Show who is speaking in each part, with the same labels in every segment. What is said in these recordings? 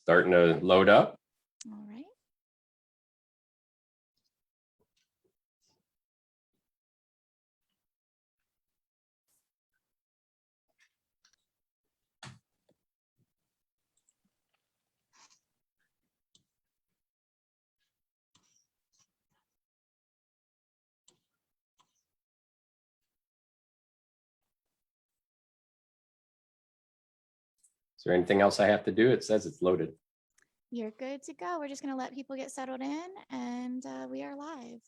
Speaker 1: starting to load up.
Speaker 2: All right.
Speaker 1: Is there anything else I have to do? It says it's loaded.
Speaker 2: You're good to go. We're just going to let people get settled in, and we are live.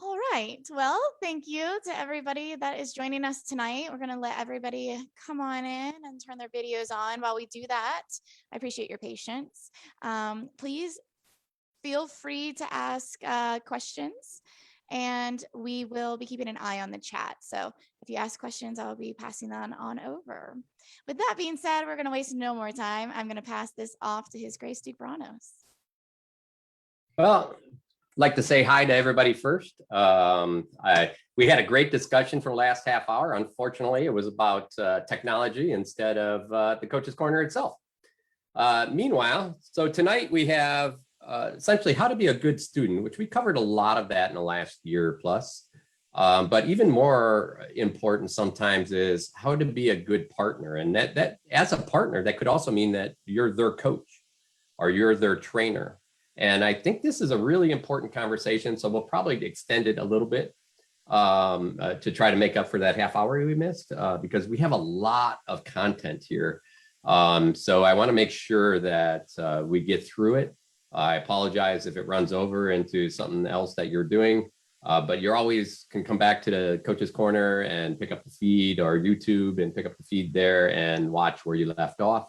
Speaker 2: All right. Well, thank you to everybody that is joining us tonight. We're going to let everybody come on in and turn their videos on while we do that. I appreciate your patience. Please feel free to ask questions, and we will be keeping an eye on the chat. So if you ask questions, I'll be passing that on over. With that being said, we're going to waste no more time. I'm going to pass this off to His Grace Duke Brannos.
Speaker 1: Well, I'd like to say hi to everybody first. We had a great discussion for the last half hour. Unfortunately, it was about technology instead of the Coach's Corner itself. Meanwhile, so tonight we have essentially how to be a good student, which we covered a lot of that in the last year plus. But even more important sometimes is how to be a good partner. And that as a partner, that could also mean that you're their coach or you're their trainer. And I think this is a really important conversation. So we'll probably extend it a little bit to try to make up for that half hour we missed because we have a lot of content here. So I want to make sure that we get through it. I apologize if it runs over into something else that you're doing, but you're always can come back to the Coach's Corner and pick up the feed or YouTube and pick up the feed there and watch where you left off.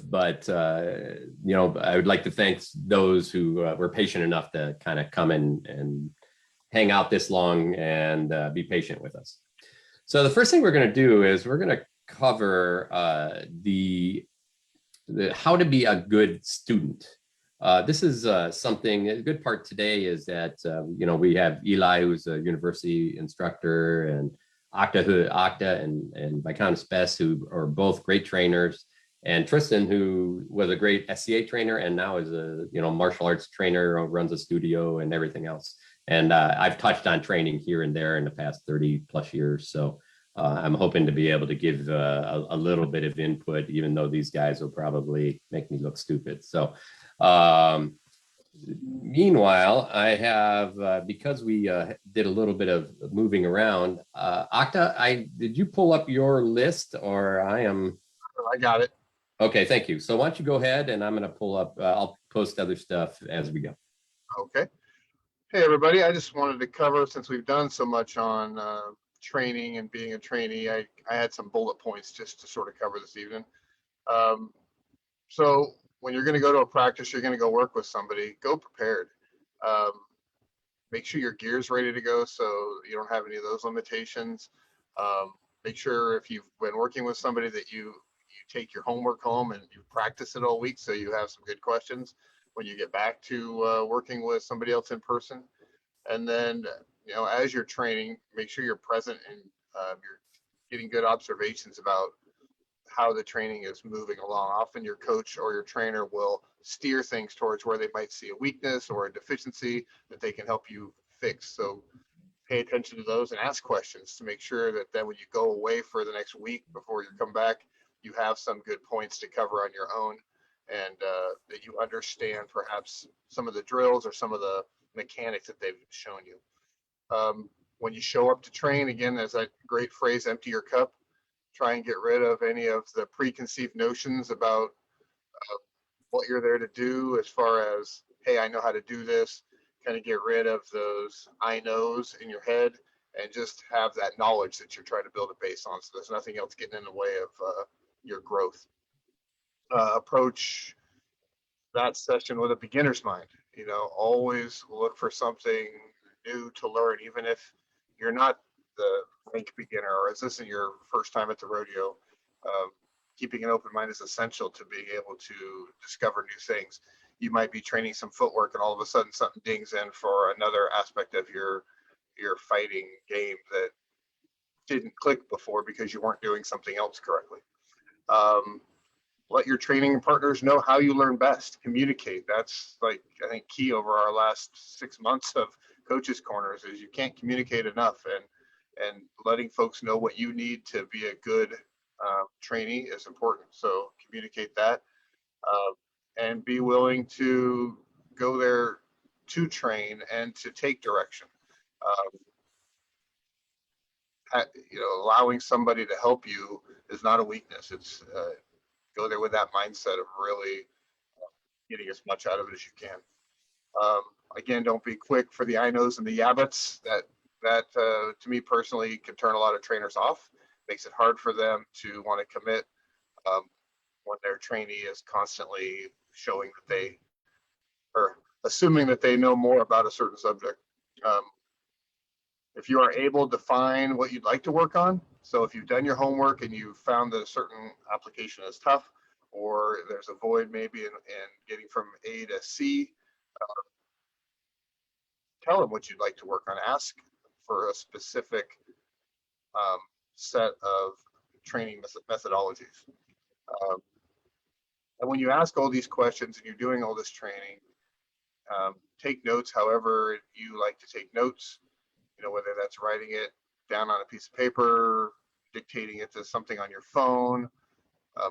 Speaker 1: But you know, I would like to thank those who were patient enough to kind of come in and hang out this long and be patient with us. So the first thing we're going to do is we're going to cover the how to be a good student. This is something, a good part today is that, you know, we have Eli, who's a university instructor, and Octa and Viscount Spess, who are both great trainers, and Tristan, who was a great SCA trainer and now is a, you know, martial arts trainer, runs a studio and everything else. And I've touched on training here and there in the past 30 plus years. So I'm hoping to be able to give a little bit of input, even though these guys will probably make me look stupid. So meanwhile, I have, because we did a little bit of moving around, Octa, did you pull up your list or I
Speaker 3: got it.
Speaker 1: Okay, thank you. So why don't you go ahead and I'm going to pull up, I'll post other stuff as we go.
Speaker 3: Okay. Hey, everybody. I just wanted to cover, since we've done so much on training and being a trainee, I had some bullet points just to sort of cover this evening. So when you're going to go to a practice, you're going to go work with somebody, go prepared. Make sure your gear's ready to go so you don't have any of those limitations. Make sure if you've been working with somebody that you take your homework home and you practice it all week so you have some good questions when you get back to working with somebody else in person. And then, you know, as you're training, make sure you're present and you're getting good observations about how the training is moving along. Often your coach or your trainer will steer things towards where they might see a weakness or a deficiency that they can help you fix. So pay attention to those and ask questions to make sure that then when you go away for the next week before you come back, you have some good points to cover on your own, and that you understand perhaps some of the drills or some of the mechanics that they've shown you. When you show up to train, again, there's that great phrase, empty your cup. Try and get rid of any of the preconceived notions about what you're there to do as far as, hey, I know how to do this. Kind of get rid of those I knows in your head and just have that knowledge that you're trying to build a base on. So there's nothing else getting in the way of your growth. Approach that session with a beginner's mind. You know, always look for something new to learn, even if you're not the rank beginner, or is this your first time at the rodeo? Keeping an open mind is essential to being able to discover new things. You might be training some footwork and all of a sudden something dings in for another aspect of your fighting game that didn't click before because you weren't doing something else correctly. Let your training partners know how you learn best. Communicate. That's like, I think, key over our last 6 months of coaches corners is you can't communicate enough, and letting folks know what you need to be a good trainee is important. So communicate that, and be willing to go there to train and to take direction. Allowing somebody to help you is not a weakness. It's go there with that mindset of really getting as much out of it as you can. Again, don't be quick for the I knows and the yabbits. That to me personally can turn a lot of trainers off. Makes it hard for them to want to commit when their trainee is constantly showing that they or assuming that they know more about a certain subject. If you are able to define what you'd like to work on, so if you've done your homework and you found that a certain application is tough, or there's a void maybe in getting from A to C, tell them what you'd like to work on. Ask for a specific set of training methodologies. And when you ask all these questions and you're doing all this training, take notes however you like to take notes, whether that's writing it down on a piece of paper, dictating it to something on your phone,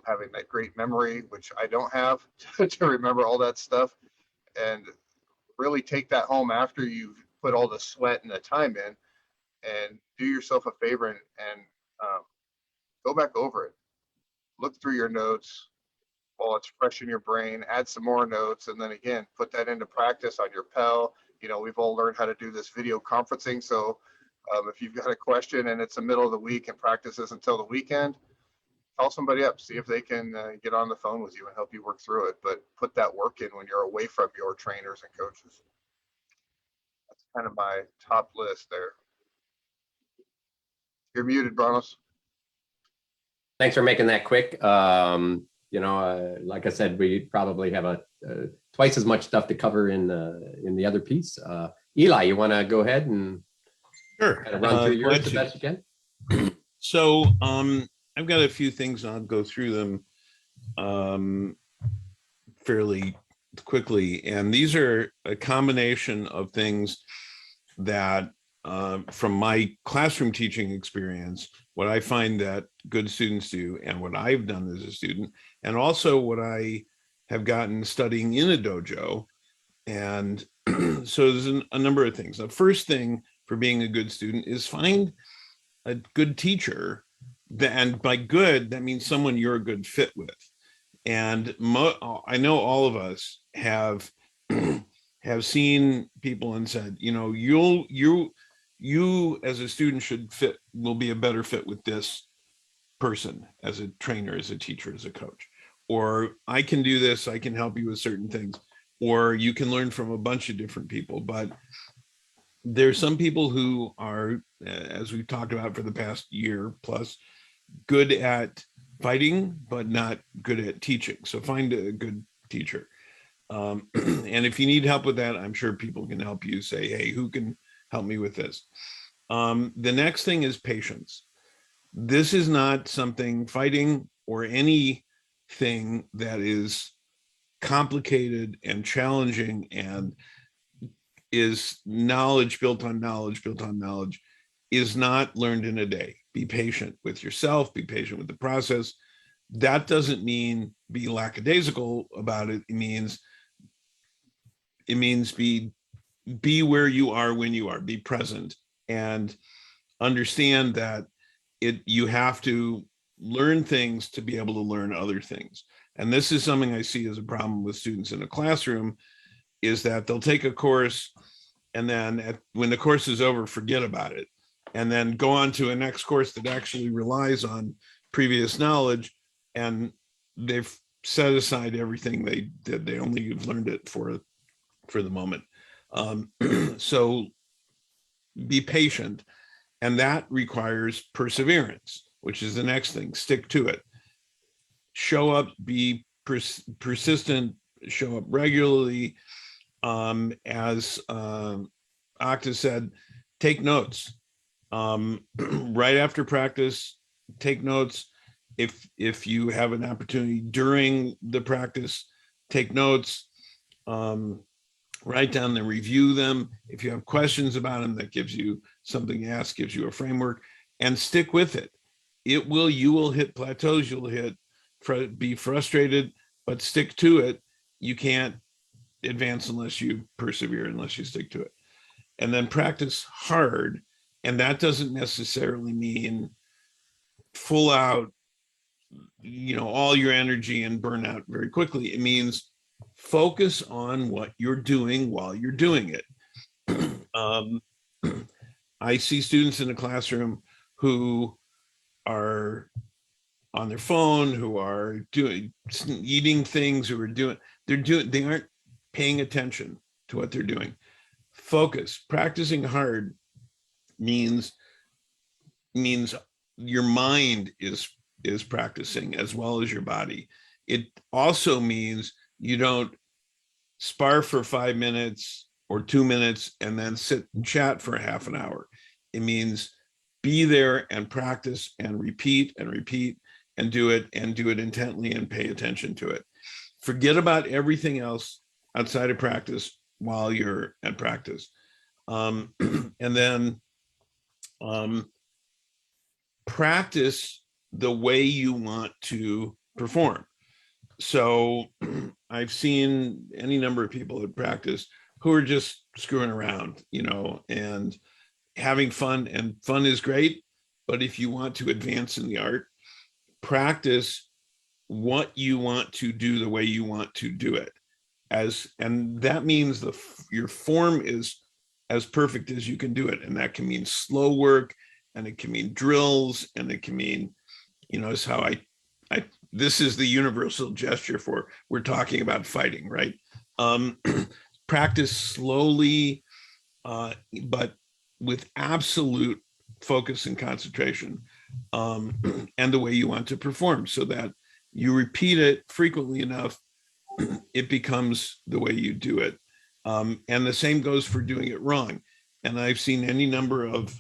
Speaker 3: having that great memory, which I don't have to remember all that stuff, and really take that home after you've put all the sweat and the time in, and do yourself a favor and go back over it. Look through your notes while it's fresh in your brain, add some more notes, and then again, put that into practice on your Pel. We've all learned how to do this video conferencing. So if you've got a question and it's the middle of the week and practice is until the weekend, call somebody up, see if they can get on the phone with you and help you work through it. But put that work in when you're away from your trainers and coaches. That's kind of my top list there. You're muted, Brannos.
Speaker 1: Thanks for making that quick. Like I said, we probably have twice as much stuff to cover in the other piece. Eli, you want to go ahead and
Speaker 4: Sure.
Speaker 1: kind of run through yours the best you can?
Speaker 4: So I've got a few things, and I'll go through them fairly quickly. And these are a combination of things that from my classroom teaching experience, what I find that good students do and what I've done as a student, and also what I have gotten studying in a dojo. And so there's a number of things. The first thing for being a good student is find a good teacher. And by good, that means someone you're a good fit with. And I know all of us have seen people and said, you as a student will be a better fit with this person as a trainer, as a teacher, as a coach. Or I can do this, I can help you with certain things. Or you can learn from a bunch of different people. But there's some people who are, as we've talked about for the past year plus, good at fighting, but not good at teaching. So find a good teacher. And if you need help with that, I'm sure people can help you say, hey, who can help me with this? The next thing is patience. This is not something, fighting or anything that is complicated and challenging and is knowledge built on knowledge, is not learned in a day. Be patient with yourself, be patient with the process. That doesn't mean be lackadaisical about it. It means be where you are when you are, be present, and understand that you have to learn things to be able to learn other things. And this is something I see as a problem with students in a classroom, is that they'll take a course and then when the course is over, forget about it, and then go on to a next course that actually relies on previous knowledge, and they've set aside everything they did. They only have learned it for the moment. So be patient And that requires perseverance, which is the next thing. Stick to it. Show up, be persistent, show up regularly. As Octa said, take notes. Right after practice, take notes. If you have an opportunity during the practice, take notes. Write down them, review them. If you have questions about them, that gives you something to ask, gives you a framework, and stick with it. You will hit plateaus, you'll be frustrated, but stick to it. You can't advance unless you persevere, unless you stick to it. And then practice hard. And that doesn't necessarily mean full out, all your energy and burn out very quickly. It means focus on what you're doing while you're doing it. I see students in the classroom who are on their phone, who are eating things, they aren't paying attention to what they're doing. Focus. Practicing hard means your mind is practicing as well as your body. It also means you don't spar for 5 minutes or 2 minutes and then sit and chat for half an hour. It means be there and practice and repeat and do it intently and pay attention to it. Forget about everything else outside of practice while you're at practice. And then practice the way you want to perform. So I've seen any number of people at practice who are just screwing around, and having fun, and fun is great. But if you want to advance in the art, practice what you want to do the way you want to do it. And that means your form is as perfect as you can do it. And that can mean slow work, and it can mean drills, and it can mean, it's how this is the universal gesture for, we're talking about fighting, right? Practice slowly, but with absolute focus and concentration, and the way you want to perform, so that you repeat it frequently enough, it becomes the way you do it. And the same goes for doing it wrong. And I've seen any number of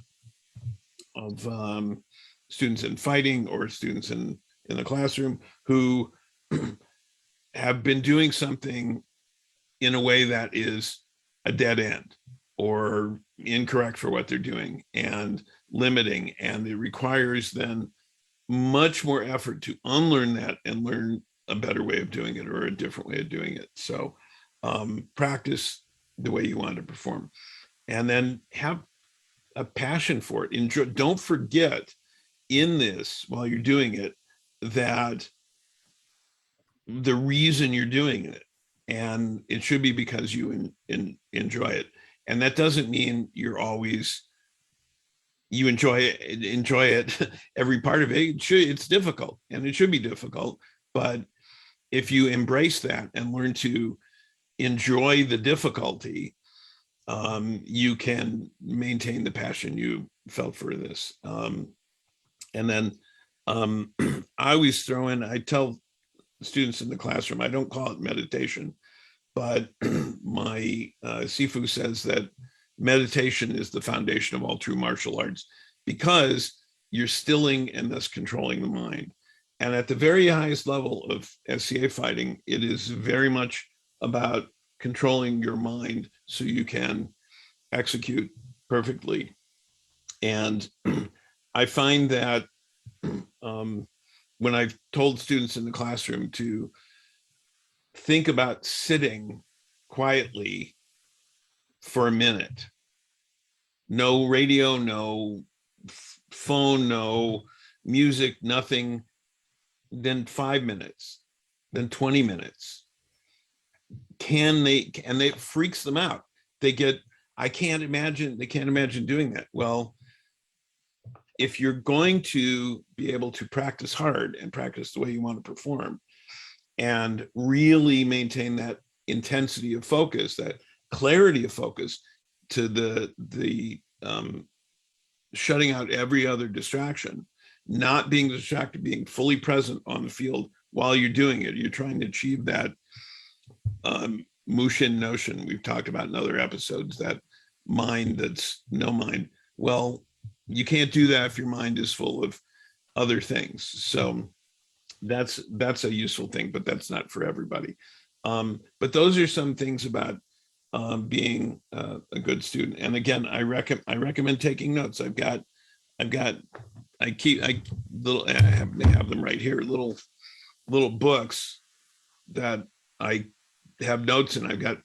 Speaker 4: students in fighting or students in the classroom who have been doing something in a way that is a dead end or incorrect for what they're doing and limiting. And it requires then much more effort to unlearn that and learn a better way of doing it or a different way of doing it. So practice the way you want to perform, and then have a passion for it. Enjoy. Don't forget in this, while you're doing it, that the reason you're doing it, and it should be because you enjoy it. And that doesn't mean you enjoy it every part of it. It's difficult, and it should be difficult, but if you embrace that and learn to enjoy the difficulty, you can maintain the passion you felt for this. And then I always I tell students in the classroom, I don't call it meditation, but my Sifu says that meditation is the foundation of all true martial arts, because you're stilling and thus controlling the mind. And at the very highest level of SCA fighting, it is very much about controlling your mind so you can execute perfectly. And I find that when I've told students in the classroom to think about sitting quietly for a minute, no radio, no phone, no music, nothing, then 5 minutes, then 20 minutes. And it freaks them out. They can't imagine doing that. Well, if you're going to be able to practice hard and practice the way you want to perform and really maintain that intensity of focus, that clarity of focus to the shutting out every other distraction, not being distracted, being fully present on the field while you're doing it. You're trying to achieve that Mushin notion we've talked about in other episodes, that mind that's no mind. Well, you can't do that if your mind is full of other things. So that's a useful thing, but that's not for everybody. But those are some things about being a good student. And again, I recommend taking notes. I have them right here, little books that I have notes in. I've got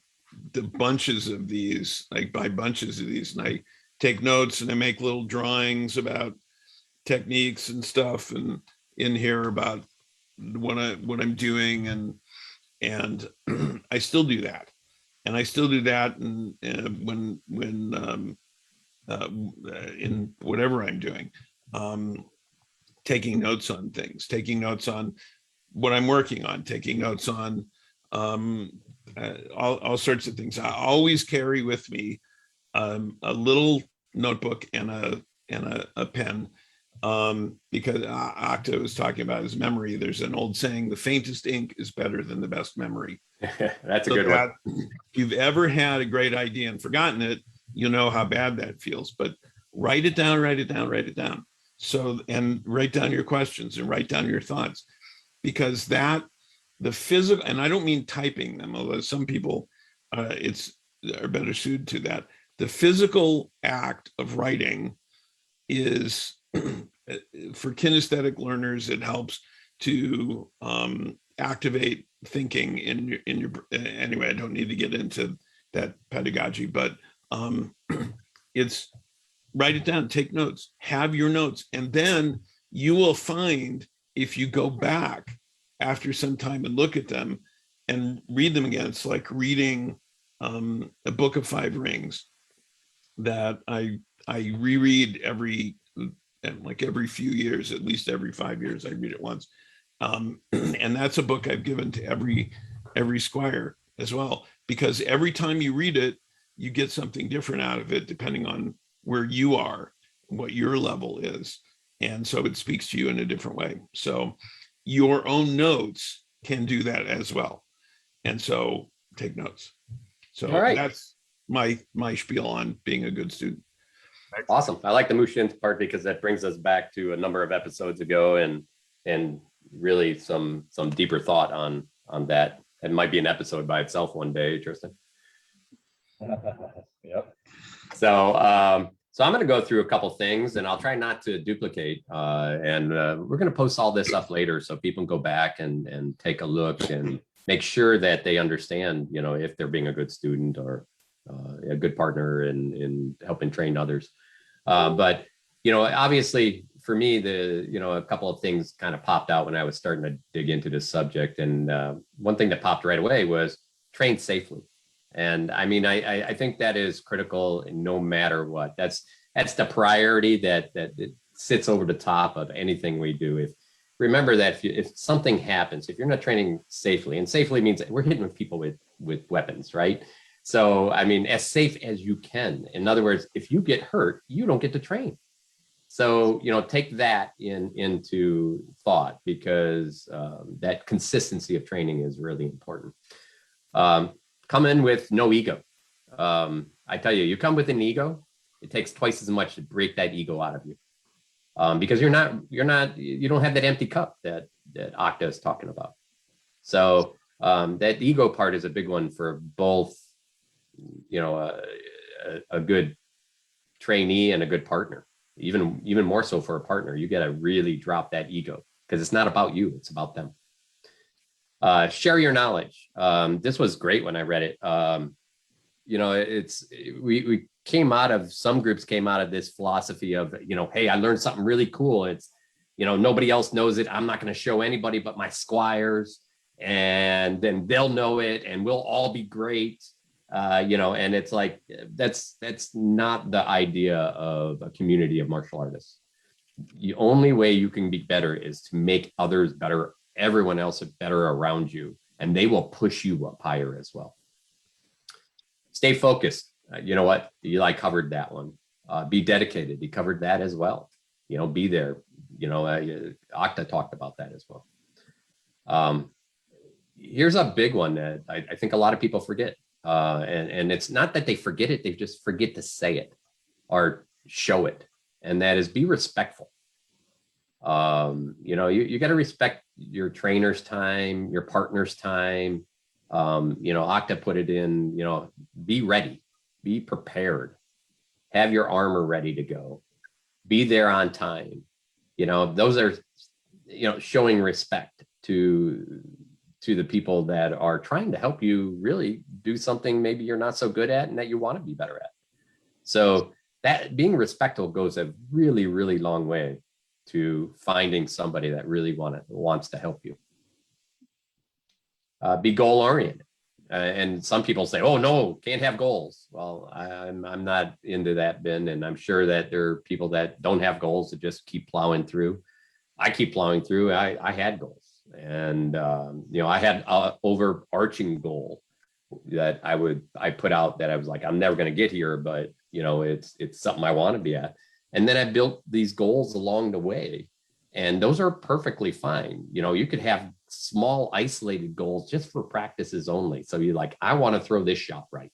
Speaker 4: the bunches of these, I buy bunches of these, and I take notes and I make little drawings about techniques and stuff, and in here about what I'm doing, and I still do that. And I still do that and when in whatever I'm doing, taking notes on things, taking notes on what I'm working on, taking notes on all sorts of things. I always carry with me a little notebook and a pen, because Octa was talking about his memory. There's an old saying, the faintest ink is better than the best memory.
Speaker 1: That's a good one.
Speaker 4: If you've ever had a great idea and forgotten it, you know how bad that feels. But write it down, write it down, write it down. So, and write down your questions and write down your thoughts, because the physical, and I don't mean typing them, although some people are better suited to that. The physical act of writing is for kinesthetic learners. It helps to activate thinking in your anyway. I don't need to get into that pedagogy, but it's write it down, take notes, have your notes, and then you will find, if you go back after some time and look at them and read them again, it's like reading a book of 5 rings that I reread every few years, at least every 5 years, I read it once. And that's a book I've given to every squire as well, because every time you read it, you get something different out of it, depending on where you are, what your level is. And so it speaks to you in a different way. So your own notes can do that as well. And so take notes. So
Speaker 1: all right,
Speaker 4: that's my spiel on being a good student.
Speaker 1: Awesome. I like the Mushin part, because that brings us back to a number of episodes ago, and really some deeper thought on that. It might be an episode by itself one day, Tristan. Yep. So I'm going to go through a couple things, and I'll try not to duplicate. And we're going to post all this up later, so people can go back and take a look and make sure that they understand, if they're being a good student or a good partner in helping train others. But obviously for me, a couple of things kind of popped out when I was starting to dig into this subject. And one thing that popped right away was train safely. And I mean, I think that is critical no matter what. That's the priority that sits over the top of anything we do. Remember that if something happens, if you're not training safely, and safely means we're hitting with people with weapons, right? So, I mean, as safe as you can. In other words, if you get hurt, you don't get to train. So, take that into thought, because that consistency of training is really important. Come in with no ego. I tell you, you come with an ego, it takes twice as much to break that ego out of you. Because you don't have that empty cup that Octa is talking about. So that ego part is a big one for both, a good trainee and a good partner. Even more so for a partner, you got to really drop that ego, because it's not about you, it's about them. Share your knowledge. This was great when I read it. We came out of, some groups came out of this philosophy of, hey, I learned something really cool. It's, nobody else knows it. I'm not going to show anybody but my squires, and then they'll know it and we'll all be great. And it's like, that's not the idea of a community of martial artists. The only way you can be better is to make others better, everyone else better around you, and they will push you up higher as well. Stay focused. You know what? Eli covered that one. Be dedicated. He covered that as well. Be there. Octa talked about that as well. Here's a big one that I think a lot of people forget. And it's not that they forget it, they just forget to say it or show it. And that is be respectful. You got to respect your trainer's time, your partner's time. Octa put it in, be ready, be prepared, have your armor ready to go, be there on time. Those are, showing respect to the people that are trying to help you really do something maybe you're not so good at and that you want to be better at. So that being respectful goes a really, really long way to finding somebody that really wants to help you. Be goal oriented. And some people say, oh no, can't have goals. Well, I'm not into that bin, and I'm sure that there are people that don't have goals that just keep plowing through. I keep plowing through. I had goals, and I had an overarching goal that I put out that I was like, I'm never going to get here, but it's something I want to be at. And then I built these goals along the way, and those are perfectly fine. You could have small isolated goals just for practices only. So you're like, I want to throw this shot right.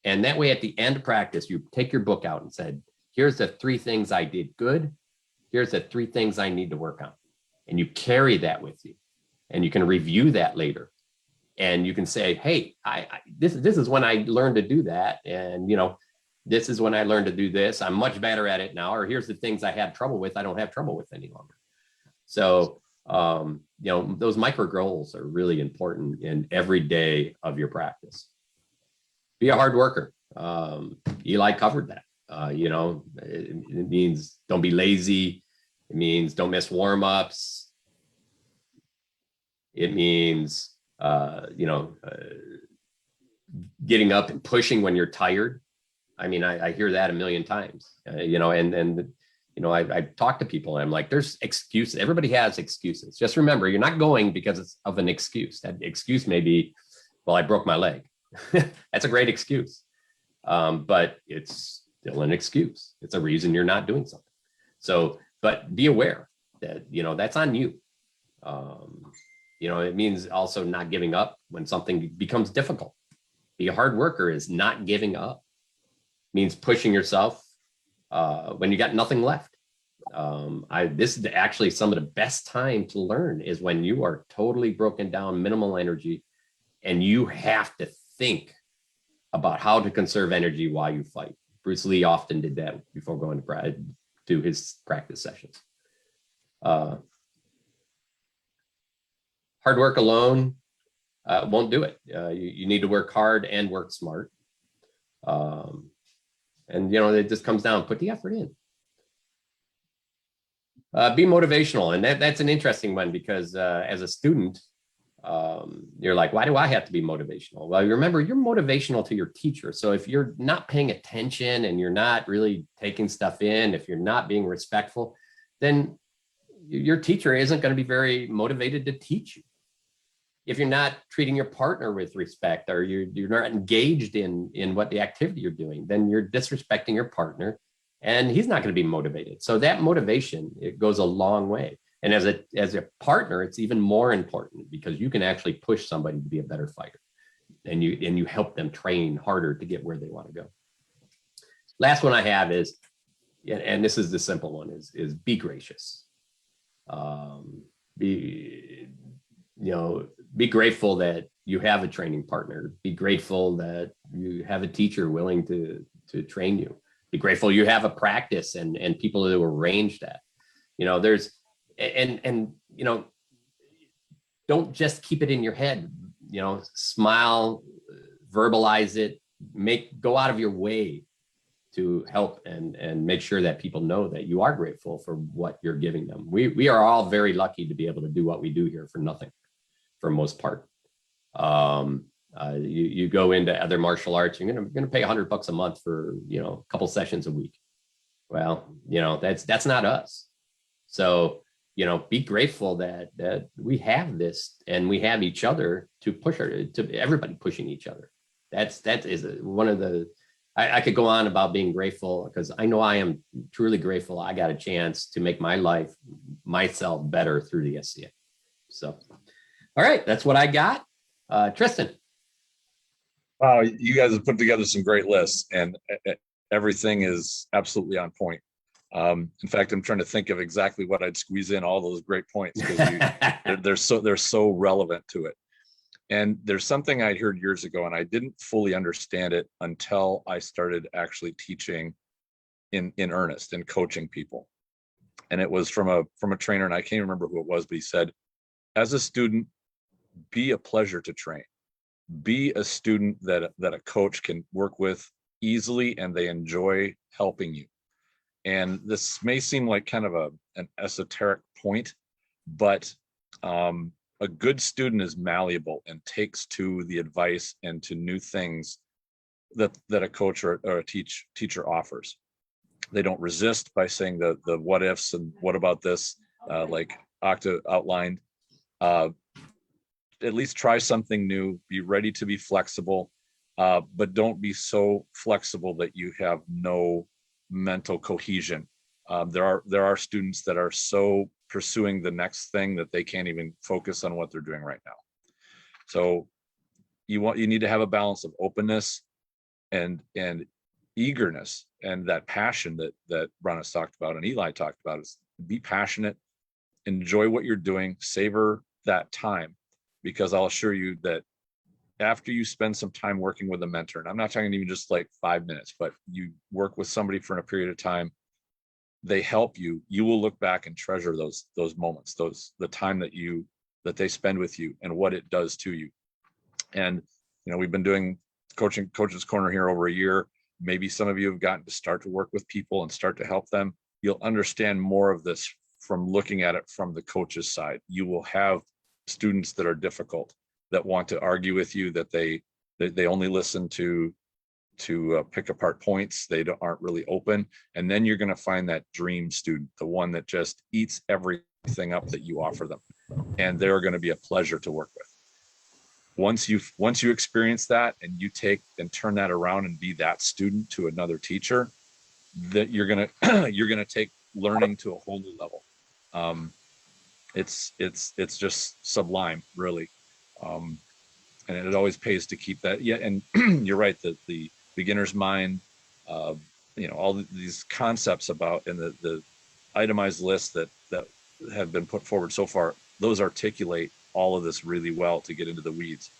Speaker 1: And that way at the end of practice, you take your book out and said, here's the 3 things I did good. Here's the 3 things I need to work on. And you carry that with you, and you can review that later. And you can say, hey, this is when I learned to do that. And, this is when I learned to do this. I'm much better at it now. Or here's the things I had trouble with, I don't have trouble with any longer. So, those micro goals are really important in every day of your practice. Be a hard worker. Eli covered that. It means don't be lazy. It means don't miss warm-ups. It means, getting up and pushing when you're tired. I mean, I hear that a million times, I talk to people and I'm like, there's excuses. Everybody has excuses. Just remember, you're not going because of an excuse. That excuse may be, well, I broke my leg. That's a great excuse. But it's still an excuse. It's a reason you're not doing something. So, but be aware that, that's on you. It means also not giving up when something becomes difficult. Be a hard worker is not giving up. It means pushing yourself when you got nothing left. This is actually some of the best time to learn is when you are totally broken down, minimal energy, and you have to think about how to conserve energy while you fight. Bruce Lee often did that before going to do his practice sessions. Hard work alone won't do it. You need to work hard and work smart. And it just comes down, put the effort in. Be motivational. And that's an interesting one because as a student, you're like, why do I have to be motivational? Well, you remember you're motivational to your teacher. So if you're not paying attention and you're not really taking stuff in, if you're not being respectful, then your teacher isn't going to be very motivated to teach you. If you're not treating your partner with respect, or you're not engaged in what the activity you're doing, then you're disrespecting your partner and he's not going to be motivated. So that motivation, it goes a long way. And as a partner, it's even more important because you can actually push somebody to be a better fighter, and you help them train harder to get where they want to go. Last one I have is, and this is the simple one, is be gracious. Be grateful that you have a training partner. Be grateful that you have a teacher willing to train you. Be grateful you have a practice and people who arrange that. Don't just keep it in your head. Smile, verbalize it, go out of your way to help and make sure that people know that you are grateful for what you're giving them. We are all very lucky to be able to do what we do here for nothing, for most part. You go into other martial arts, you're gonna pay $100 a month for a couple sessions a week. Well, that's not us. So be grateful that we have this and we have each other to push to everybody pushing each other. That is one of the I could go on about being grateful because I know I am truly grateful. I got a chance to make my life, myself better through the SCA. So, all right, that's what I got. Tristan.
Speaker 5: Wow, you guys have put together some great lists, and everything is absolutely on point. In fact, I'm trying to think of exactly what I'd squeeze in all those great points because they're so relevant to it. And there's something I heard years ago, and I didn't fully understand it until I started actually teaching in earnest and coaching people. And it was from a trainer, and I can't remember who it was, but he said, as a student, be a pleasure to train. Be a student that a coach can work with easily and they enjoy helping you. And this may seem like kind of an esoteric point, but a good student is malleable and takes to the advice and to new things that a coach or a teacher offers. They don't resist by saying the what ifs and what about this, like Octa outlined. At least try something new, be ready to be flexible, but don't be so flexible that you have no mental cohesion. There are students that are so pursuing the next thing that they can't even focus on what they're doing right now. So you need to have a balance of openness and eagerness, and that passion that Brannos talked about and Eli talked about is be passionate, enjoy what you're doing, savor that time. Because I'll assure you that after you spend some time working with a mentor, and I'm not talking even just like 5 minutes, but you work with somebody for a period of time, they help you, you will look back and treasure those moments, the time that they spend with you and what it does to you. And, we've been doing Coach's Corner here over a year. Maybe some of you have gotten to start to work with people and start to help them. You'll understand more of this from looking at it from the coach's side. You will have students that are difficult, that want to argue with you, that they only listen to pick apart points. They aren't really open. And then you're going to find that dream student, the one that just eats everything up that you offer them. And they're going to be a pleasure to work with. Once you experience that and you take and turn that around and be that student to another teacher, that you're going to take learning to a whole new level. It's just sublime, really. And it always pays to keep that. Yeah. And you're right that the beginner's mind, all these concepts about, and the itemized lists that have been put forward so far, those articulate all of this really well to get into the weeds.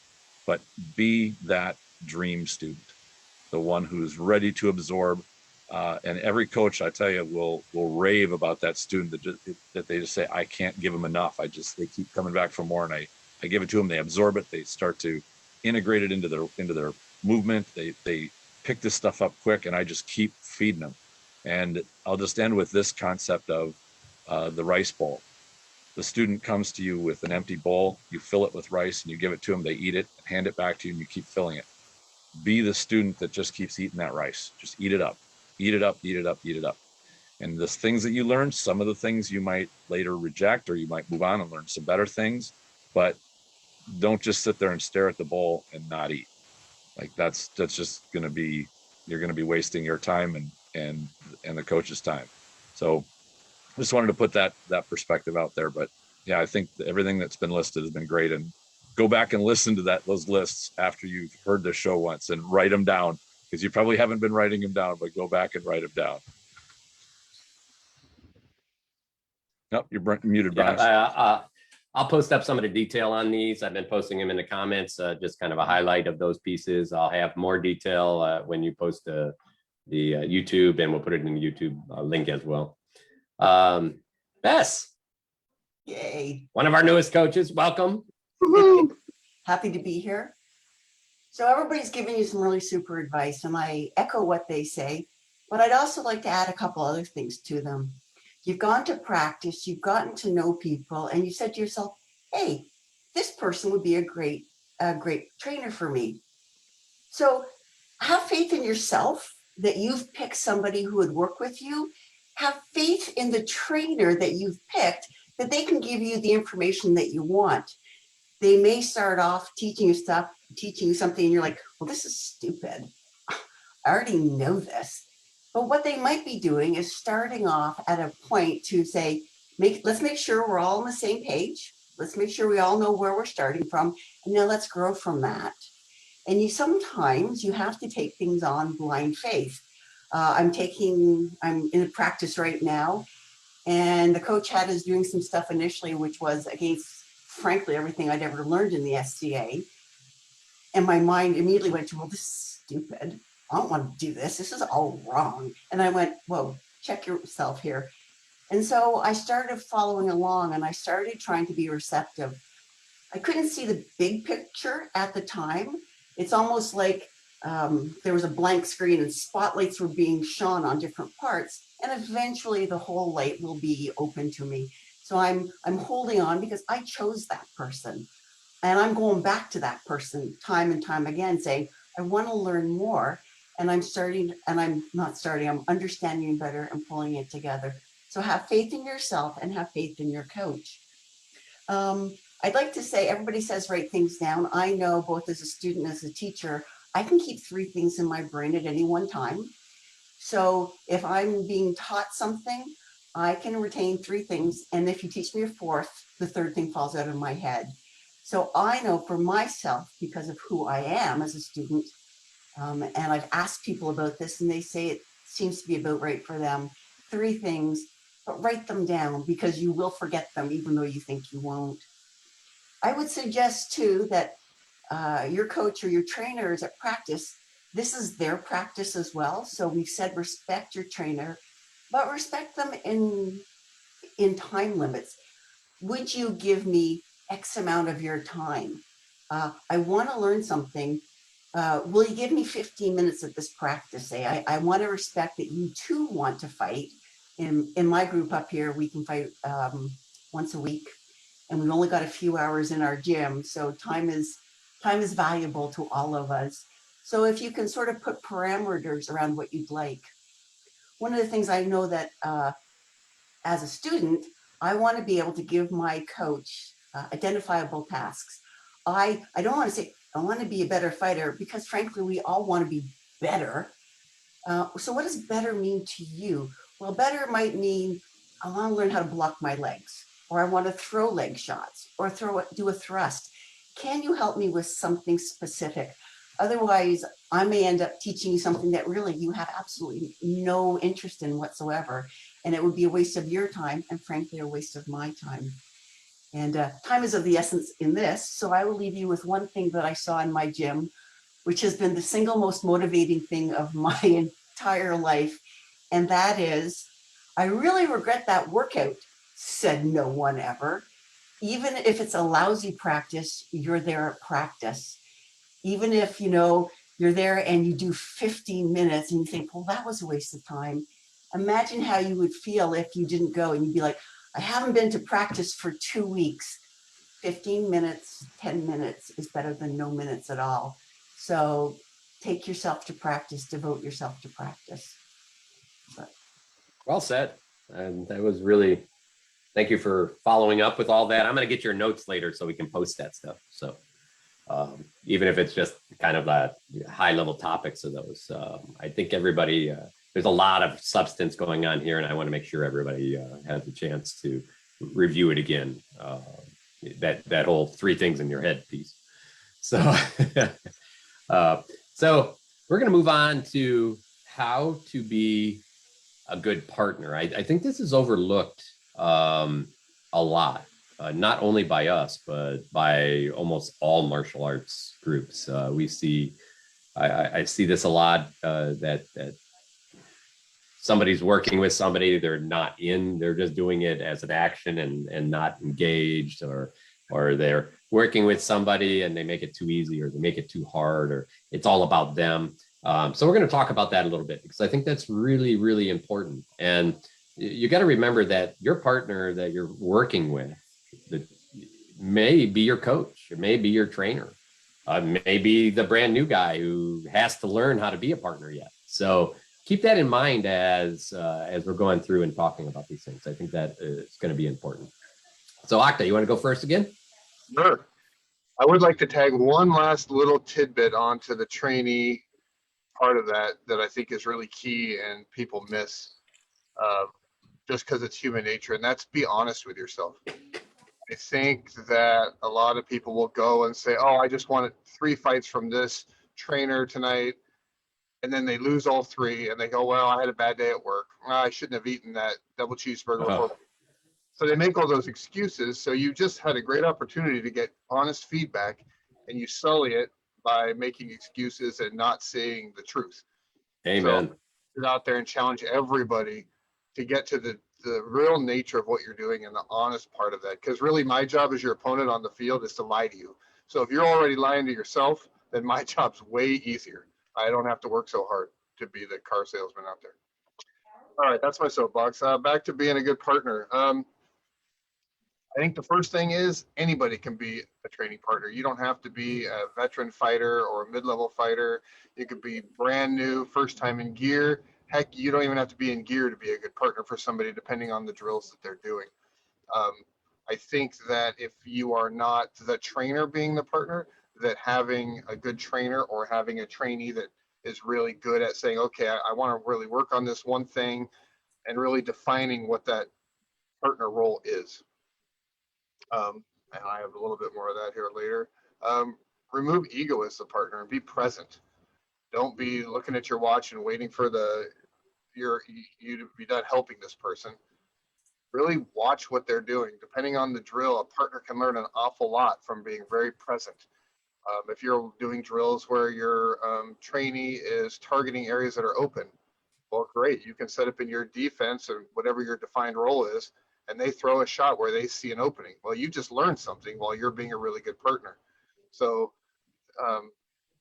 Speaker 5: But be that dream student, the one who's ready to absorb. And every coach, I tell you, will rave about that student that they just say, I can't give them enough. They keep coming back for more, and I give it to them. They absorb it. They start to integrate it into their movement. They pick this stuff up quick, and I just keep feeding them. And I'll just end with this concept of the rice bowl. The student comes to you with an empty bowl. You fill it with rice, and you give it to them. They eat it, and hand it back to you, and you keep filling it. Be the student that just keeps eating that rice. Just eat it up. Eat it up, eat it up, eat it up. And the things that you learn, some of the things you might later reject, or you might move on and learn some better things, but don't just sit there and stare at the bowl and not eat. Like that's just going to be, you're going to be wasting your time and the coach's time. So just wanted to put that perspective out there. But yeah, I think everything that's been listed has been great. And go back and listen to those lists after you've heard the show once and write them down, because you probably haven't been writing them down, but go back and write them down. Nope, you're muted, Brannos.
Speaker 1: Yeah, I'll post up some of the detail on these. I've been posting them in the comments, just kind of a highlight of those pieces. I'll have more detail when you post the YouTube, and we'll put it in the YouTube link as well. Bess.
Speaker 6: Yay.
Speaker 1: One of our newest coaches. Welcome.
Speaker 6: Happy to be here. So everybody's giving you some really super advice, and I echo what they say, but I'd also like to add a couple other things to them. You've gone to practice, you've gotten to know people, and you said to yourself, hey, this person would be a great trainer for me. So have faith in yourself that you've picked somebody who would work with you. Have faith in the trainer that you've picked, that they can give you the information that you want. They may start off teaching you something, and you're like, well, this is stupid. I already know this. But what they might be doing is starting off at a point to say, let's make sure we're all on the same page. Let's make sure we all know where we're starting from. And now let's grow from that. And sometimes you have to take things on blind faith. I'm in a practice right now, and the coach had us doing some stuff initially, which was against, frankly, everything I'd ever learned in the SCA. And my mind immediately went to, well, this is stupid. I don't want to do this. This is all wrong. And I went, whoa, check yourself here. And so I started following along, and I started trying to be receptive. I couldn't see the big picture at the time. It's almost like there was a blank screen and spotlights were being shone on different parts, and eventually the whole light will be open to me. So I'm holding on because I chose that person, and I'm going back to that person time and time again, saying, I want to learn more. And I'm understanding better and pulling it together. So have faith in yourself and have faith in your coach. I'd like to say, everybody says write things down. I know both as a student and as a teacher, I can keep 3 things in my brain at any one time. So if I'm being taught something, I can retain 3 things. And if you teach me a 4th, the 3rd thing falls out of my head. So I know for myself, because of who I am as a student, and I've asked people about this, and they say it seems to be about right for them. 3 things, but write them down because you will forget them, even though you think you won't. I would suggest too that your coach or your trainer is at practice. This is their practice as well. So we've said respect your trainer, but respect them in time limits. Would you give me X amount of your time? I want to learn something. Will you give me 15 minutes at this practice day? I want to respect that you too want to fight. In my group up here, we can fight once a week, and we've only got a few hours in our gym. So time is valuable to all of us. So if you can sort of put parameters around what you'd like. One of the things I know that as a student, I want to be able to give my coach identifiable tasks. I don't want to say, I want to be a better fighter, because frankly, we all want to be better. So what does better mean to you? Well, better might mean I want to learn how to block my legs, or I want to throw leg shots, or do a thrust. Can you help me with something specific? Otherwise, I may end up teaching you something that really you have absolutely no interest in whatsoever. And it would be a waste of your time, and frankly, a waste of my time. And time is of the essence in this. So I will leave you with one thing that I saw in my gym, which has been the single most motivating thing of my entire life. And that is, I really regret that workout, said no one ever. Even if it's a lousy practice, you're there at practice. Even if, you're there and you do 15 minutes and you think, well, that was a waste of time. Imagine how you would feel if you didn't go and you'd be like, I haven't been to practice for 2 weeks. 15 minutes, 10 minutes is better than no minutes at all. So take yourself to practice, devote yourself to practice.
Speaker 1: Well said. And that was really, thank you for following up with all that. I'm going to get your notes later so we can post that stuff. So even if it's just kind of high level topics of those, I think everybody, there's a lot of substance going on here, and I want to make sure everybody has a chance to review it again. That whole 3 things in your head piece. So, so we're going to move on to how to be a good partner. I think this is overlooked a lot, not only by us, but by almost all martial arts groups. We see, I see this a lot, that somebody's working with somebody, they're just doing it as an action and not engaged, or they're working with somebody and they make it too easy, or they make it too hard, or it's all about them. So we're going to talk about that a little bit, because I think that's really, really important. And you got to remember that your partner that you're working with may be your coach, it may be your trainer, maybe the brand new guy who has to learn how to be a partner yet. So keep that in mind as we're going through and talking about these things. I think that is going to be important. So Octa, you want to go first again?
Speaker 3: Sure. I would like to tag one last little tidbit onto the trainee part of that that I think is really key and people miss just because it's human nature, and that's be honest with yourself. I think that a lot of people will go and say, oh, I just wanted 3 fights from this trainer tonight. And then they lose all 3 and they go, well, I had a bad day at work. I shouldn't have eaten that double cheeseburger before. So they make all those excuses. So you just had a great opportunity to get honest feedback, and you sully it by making excuses and not seeing the truth.
Speaker 1: Amen.
Speaker 3: So get out there and challenge everybody to get to the real nature of what you're doing and the honest part of that. Because really my job as your opponent on the field is to lie to you. So if you're already lying to yourself, then my job's way easier. I don't have to work so hard to be the car salesman out there. All right, that's my soapbox. Back to being a good partner. I think the first thing is anybody can be a training partner. You don't have to be a veteran fighter or a mid-level fighter. You could be brand new, first time in gear. Heck, you don't even have to be in gear to be a good partner for somebody, depending on the drills that they're doing. I think that if you are not the trainer being the partner, that having a good trainer or having a trainee that is really good at saying, okay, I want to really work on this one thing, and really defining what that partner role is. And I have a little bit more of that here later. Remove ego as the partner and be present. Don't be looking at your watch and waiting for you to be done helping this person. Really watch what they're doing. Depending on the drill, a partner can learn an awful lot from being very present. If you're doing drills where your trainee is targeting areas that are open, well, great. You can set up in your defense or whatever your defined role is, and they throw a shot where they see an opening. Well, you just learned something while you're being a really good partner. So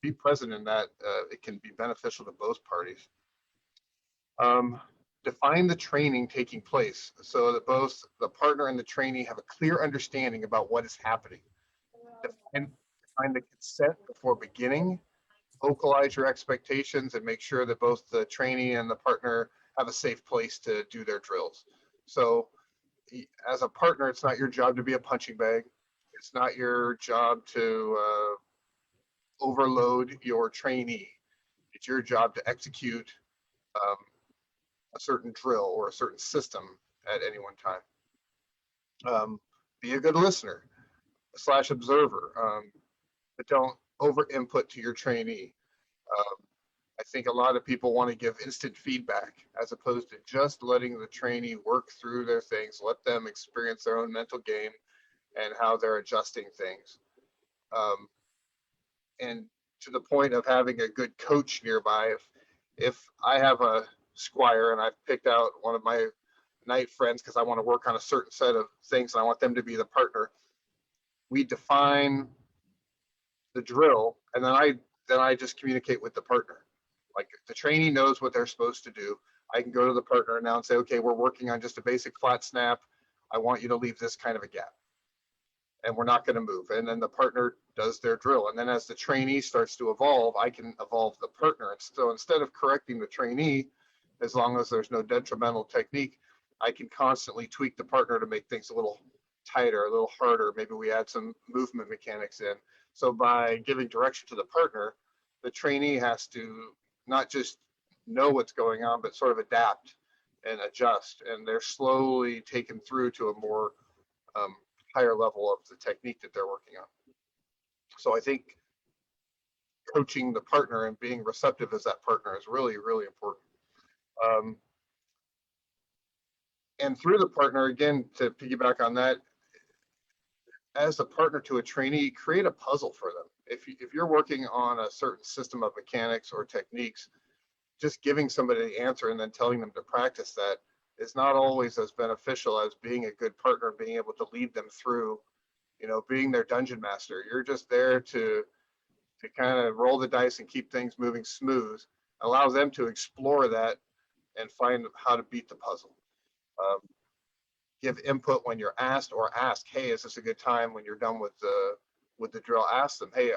Speaker 3: be present in that. It can be beneficial to both parties. Define the training taking place so that both the partner and the trainee have a clear understanding about what is happening. Define the consent before beginning. Vocalize your expectations and make sure that both the trainee and the partner have a safe place to do their drills. So as a partner, it's not your job to be a punching bag. It's not your job to overload your trainee. It's your job to execute a certain drill or a certain system at any one time. Be a good listener / observer, but don't over input to your trainee. I think a lot of people want to give instant feedback as opposed to just letting the trainee work through their things, let them experience their own mental game and how they're adjusting things. And to the point of having a good coach nearby, if I have a squire and I've picked out one of my knight friends because I want to work on a certain set of things and I want them to be the partner, we define the drill, and then I just communicate with the partner. Like the trainee knows what they're supposed to do. I can go to the partner now and say, okay, we're working on just a basic flat snap. I want you to leave this kind of a gap. And we're not going to move. And then the partner does their drill. And then as the trainee starts to evolve, I can evolve the partner. And so instead of correcting the trainee, as long as there's no detrimental technique, I can constantly tweak the partner to make things a little tighter, a little harder. Maybe we add some movement mechanics in. So by giving direction to the partner, the trainee has to not just know what's going on, but sort of adapt and adjust. And they're slowly taken through to a more higher level of the technique that they're working on. So I think coaching the partner and being receptive as that partner is really, really important. And through the partner, again, to piggyback on that, as a partner to a trainee, create a puzzle for them. If you're working on a certain system of mechanics or techniques, just giving somebody the answer and then telling them to practice that is not always as beneficial as being a good partner and being able to lead them through, being their dungeon master. You're just there to kind of roll the dice and keep things moving smooth, allow them to explore that and find how to beat the puzzle. Give input when you're asked, or ask, hey, is this a good time when you're done with the drill? Ask them, hey,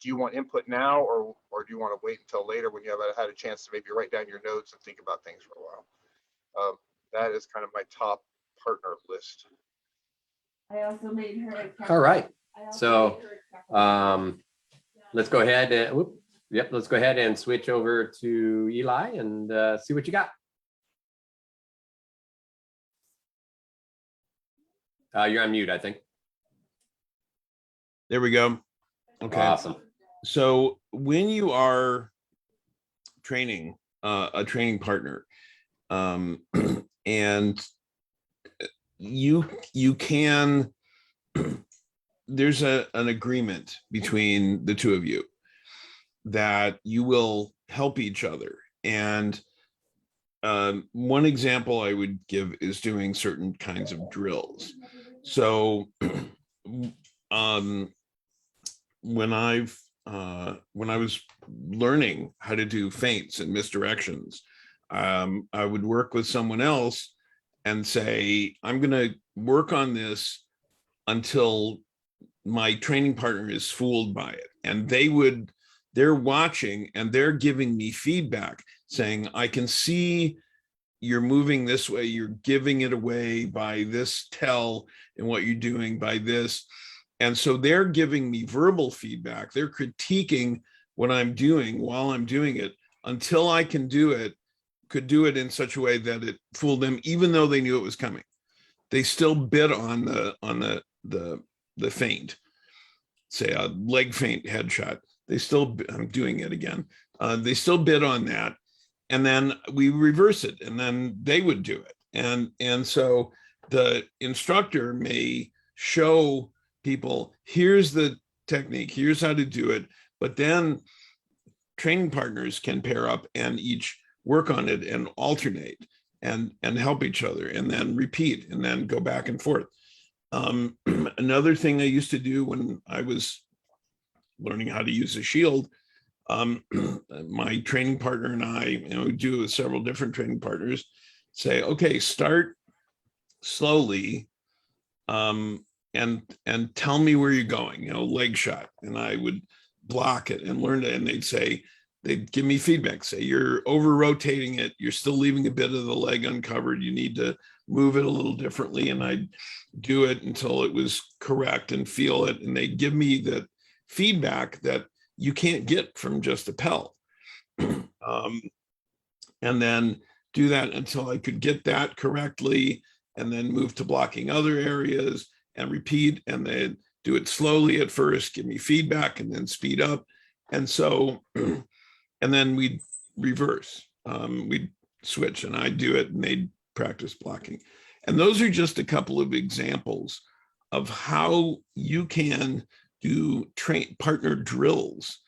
Speaker 3: do you want input now, or do you want to wait until later when you have had a chance to maybe write down your notes and think about things for a while? That is kind of my top partner list.
Speaker 7: I also made her.
Speaker 1: All right. So let's go ahead and Yep, let's go ahead and switch over to Eli and see what you got. You're on mute, I think.
Speaker 4: There we go. Okay.
Speaker 1: Awesome.
Speaker 4: So when you are training a training partner, and you can, there's an agreement between the two of you that you will help each other. And one example I would give is doing certain kinds of drills. So when I was learning how to do feints and misdirections, I would work with someone else and say, I'm going to work on this until my training partner is fooled by it. And they're watching and they're giving me feedback saying, I can see you're moving this way, you're giving it away by this tell and what you're doing by this. And so they're giving me verbal feedback. They're critiquing what I'm doing while I'm doing it until I could do it in such a way that it fooled them, even though they knew it was coming. They still bid on the feint, say a leg feint headshot. I'm doing it again. They still bid on that. And then we reverse it and then they would do it. And so the instructor may show people, here's the technique, here's how to do it. But then training partners can pair up and each work on it and alternate and help each other and then repeat and then go back and forth. Another thing I used to do when I was learning how to use a shield, my training partner and I, we do with several different training partners, say, okay, start slowly and tell me where you're going, leg shot. And I would block it and learn it. And they'd give me feedback, say, you're over rotating it. You're still leaving a bit of the leg uncovered. You need to move it a little differently. And I'd do it until it was correct and feel it. And they'd give me the feedback that you can't get from just a Pell. And then do that until I could get that correctly and then move to blocking other areas and repeat, and then do it slowly at first, give me feedback and then speed up. And so, and then we'd reverse, we'd switch and I'd do it and they'd practice blocking. And those are just a couple of examples of how you can do partner drills.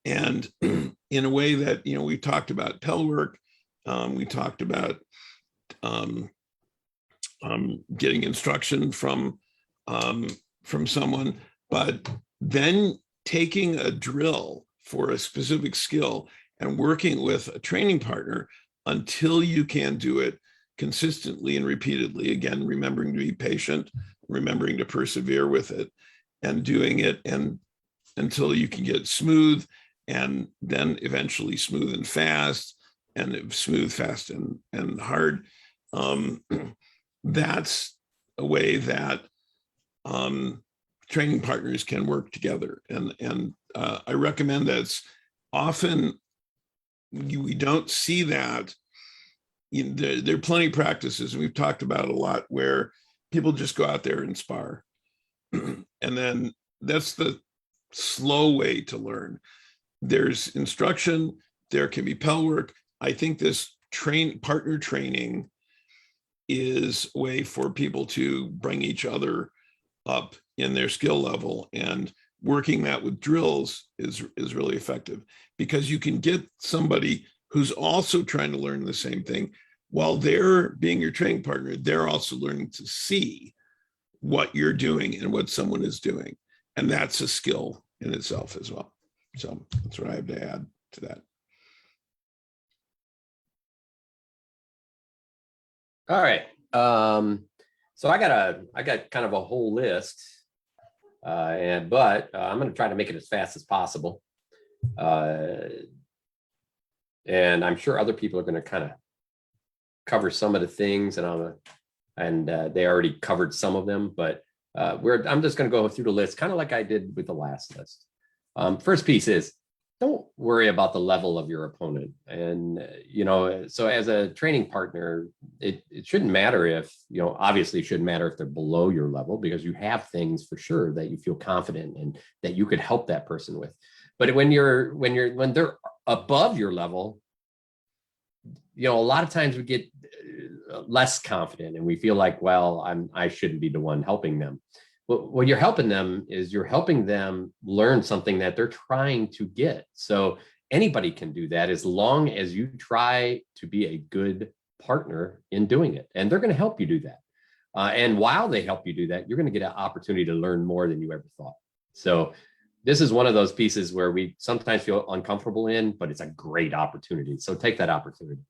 Speaker 4: And in a way that, we talked about Pell work, we talked about getting instruction from someone, but then taking a drill for a specific skill and working with a training partner until you can do it consistently and repeatedly. Again, remembering to be patient, remembering to persevere with it and doing it and until you can get smooth and then eventually smooth and fast and smooth, fast and hard. That's a way that training partners can work together. And I recommend that. It's often we don't see that. There are plenty of practices, and we've talked about a lot, where people just go out there and spar. And then that's the slow way to learn. There's instruction, there can be Pell work. I think this partner training is a way for people to bring each other up in their skill level, and working that with drills is really effective, because you can get somebody who's also trying to learn the same thing while they're being your training partner. They're also learning to see what you're doing and what someone is doing, and that's a skill in itself as well. So that's what I have to add to that.
Speaker 1: All right. So I got kind of a whole list, but I'm going to try to make it as fast as possible. And I'm sure other people are going to kind of cover some of the things, and they already covered some of them, but I'm just going to go through the list, kind of like I did with the last list. First piece is don't worry about the level of your opponent. And, so as a training partner, it shouldn't matter if, obviously it shouldn't matter if they're below your level, because you have things for sure that you feel confident in that you could help that person with. But when they're above your level, a lot of times we get less confident and we feel like, well, I shouldn't be the one helping them. But what you're helping them is you're helping them learn something that they're trying to get. So anybody can do that as long as you try to be a good partner in doing it. And they're going to help you do that. And while they help you do that, you're going to get an opportunity to learn more than you ever thought. So this is one of those pieces where we sometimes feel uncomfortable in, but it's a great opportunity. So take that opportunity.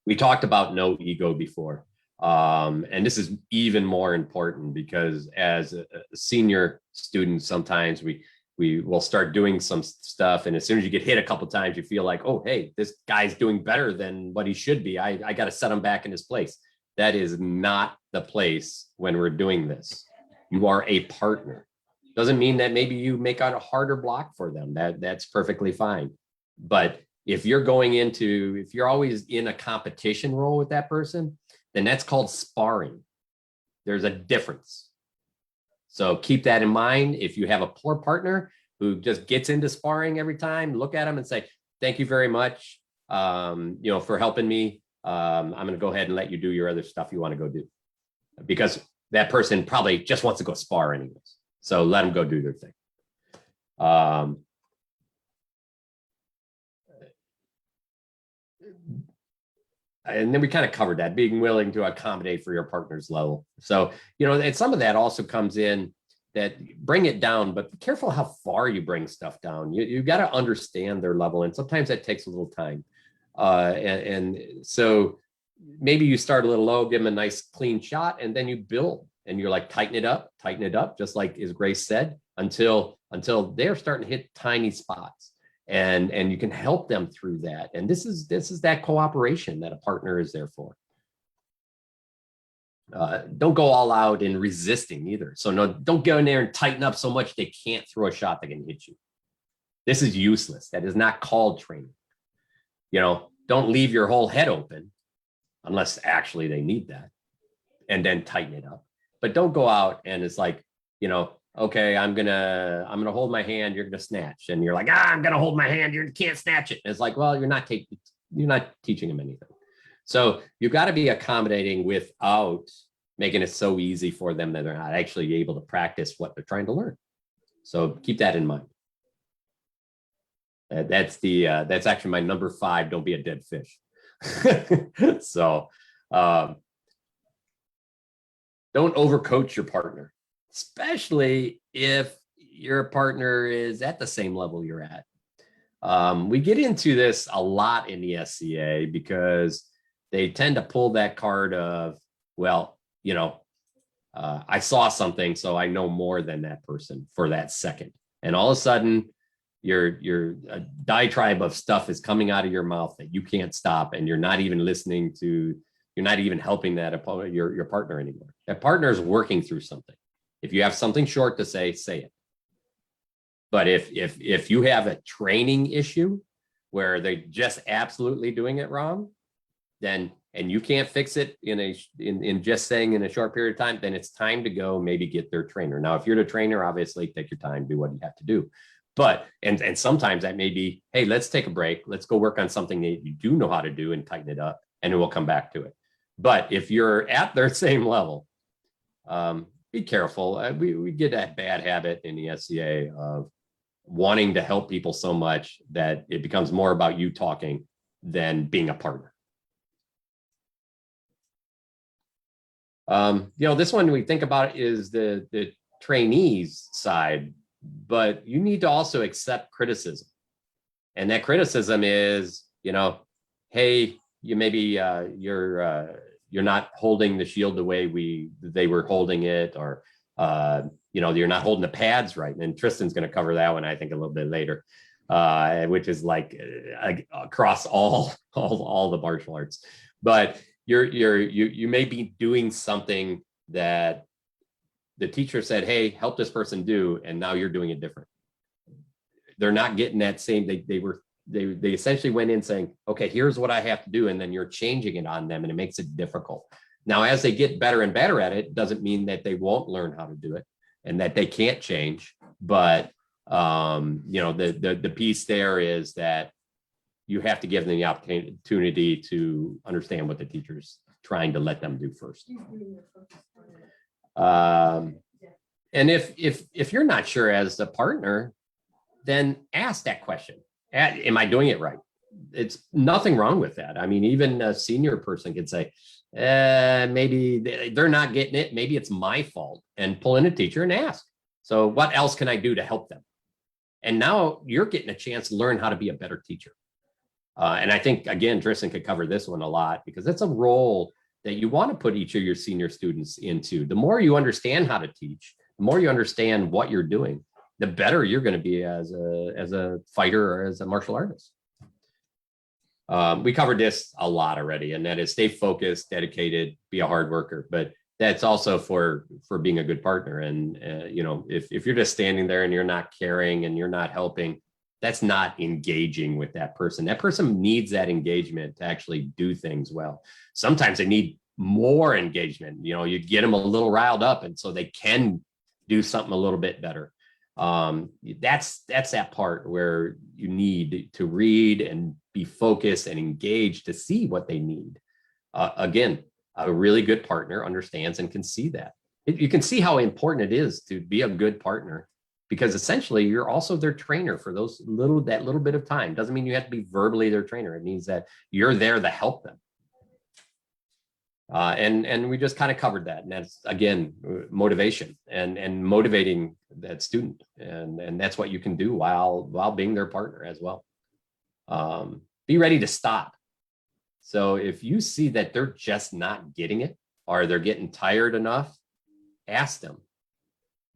Speaker 1: We talked about no ego before. And this is even more important because as a senior student, sometimes we will start doing some stuff. And as soon as you get hit a couple of times, you feel like, oh, hey, this guy's doing better than what he should be. I got to set him back in his place. That is not the place when we're doing this. You are a partner. Doesn't mean that maybe you make out a harder block for them. That's perfectly fine. But if you're always in a competition role with that person, then that's called sparring. There's a difference. So keep that in mind. If you have a poor partner who just gets into sparring every time, look at them and say, thank you very much, for helping me. I'm going to go ahead and let you do your other stuff you want to go do. Because that person probably just wants to go spar anyways. So let them go do their thing. And then we kind of covered that, being willing to accommodate for your partner's level. So, and some of that also comes in that bring it down, but be careful how far you bring stuff down. You got to understand their level. And sometimes that takes a little time. And so maybe you start a little low, give them a nice clean shot, and then you build and you're like, tighten it up, just like as Grace said, until they're starting to hit tiny spots. And you can help them through that. And this is that cooperation that a partner is there for. Don't go all out in resisting either. So no, don't go in there and tighten up so much they can't throw a shot that can hit you. This is useless. That is not called training. Don't leave your whole head open unless actually they need that, and then tighten it up. But don't go out and it's like, okay, I'm gonna hold my hand, you're gonna snatch, and you're like, I'm gonna hold my hand, you can't snatch it. And it's like, well, you're not teaching them anything. So you've got to be accommodating without making it so easy for them that they're not actually able to practice what they're trying to learn. So keep that in mind. That's actually my number 5. Don't be a dead fish. So don't overcoach your partner, especially if your partner is at the same level you're at. We get into this a lot in the SCA because they tend to pull that card of, well, I saw something, so I know more than that person for that second. And all of a sudden, your diatribe of stuff is coming out of your mouth that you can't stop, and you're not even helping that opponent, your partner anymore. That partner is working through something. If you have something short to say it. But if you have a training issue where they're just absolutely doing it wrong, and you can't fix it in just saying in a short period of time, then it's time to go maybe get their trainer. Now, if you're the trainer, obviously take your time, do what you have to do. But and sometimes that may be, hey, let's take a break. Let's go work on something that you do know how to do and tighten it up, and then we'll come back to it. But if you're at their same level, be careful. We get that bad habit in the SCA of wanting to help people so much that it becomes more about you talking than being a partner. This one we think about is the trainees side, but you need to also accept criticism. And that criticism is, hey, you maybe you're not holding the shield the way they were holding it, or you're not holding the pads right. And Tristan's going to cover that one, I think, a little bit later, which is like across all the martial arts. But you may be doing something that the teacher said, hey, help this person do, and now you're doing it different. they're not getting that same, they essentially went in saying, okay, here's what I have to do. And then you're changing it on them and it makes it difficult. Now, as they get better and better at it, doesn't mean that they won't learn how to do it and that they can't change. But, the piece there is that you have to give them the opportunity to understand what the teacher's trying to let them do first. And if you're not sure as a partner, then ask that question. Am I doing it right? It's nothing wrong with that. I mean, even a senior person could say, maybe they're not getting it. Maybe it's my fault, and pull in a teacher and ask. So what else can I do to help them? And now you're getting a chance to learn how to be a better teacher. And I think, again, Tristan could cover this one a lot because it's a role that you want to put each of your senior students into. The more you understand how to teach, the more you understand what you're doing, the better you're going to be as a fighter or as a martial artist. We covered this a lot already, and that is stay focused, dedicated, be a hard worker. But that's also for being a good partner. And if you're just standing there and you're not caring and you're not helping, that's not engaging with that person. That person needs that engagement to actually do things well. Sometimes they need more engagement. You get them a little riled up, and so they can do something a little bit better. That's that part where you need to read and be focused and engaged to see what they need. Again, a really good partner understands and can see that. You can see how important it is to be a good partner, because essentially you're also their trainer for that little bit of time. Doesn't mean you have to be verbally their trainer. It means that you're there to help them. And we just kind of covered that. And that's, again, motivation and motivating that student. And that's what you can do while being their partner as well. Be ready to stop. So if you see that they're just not getting it, or they're getting tired enough, ask them,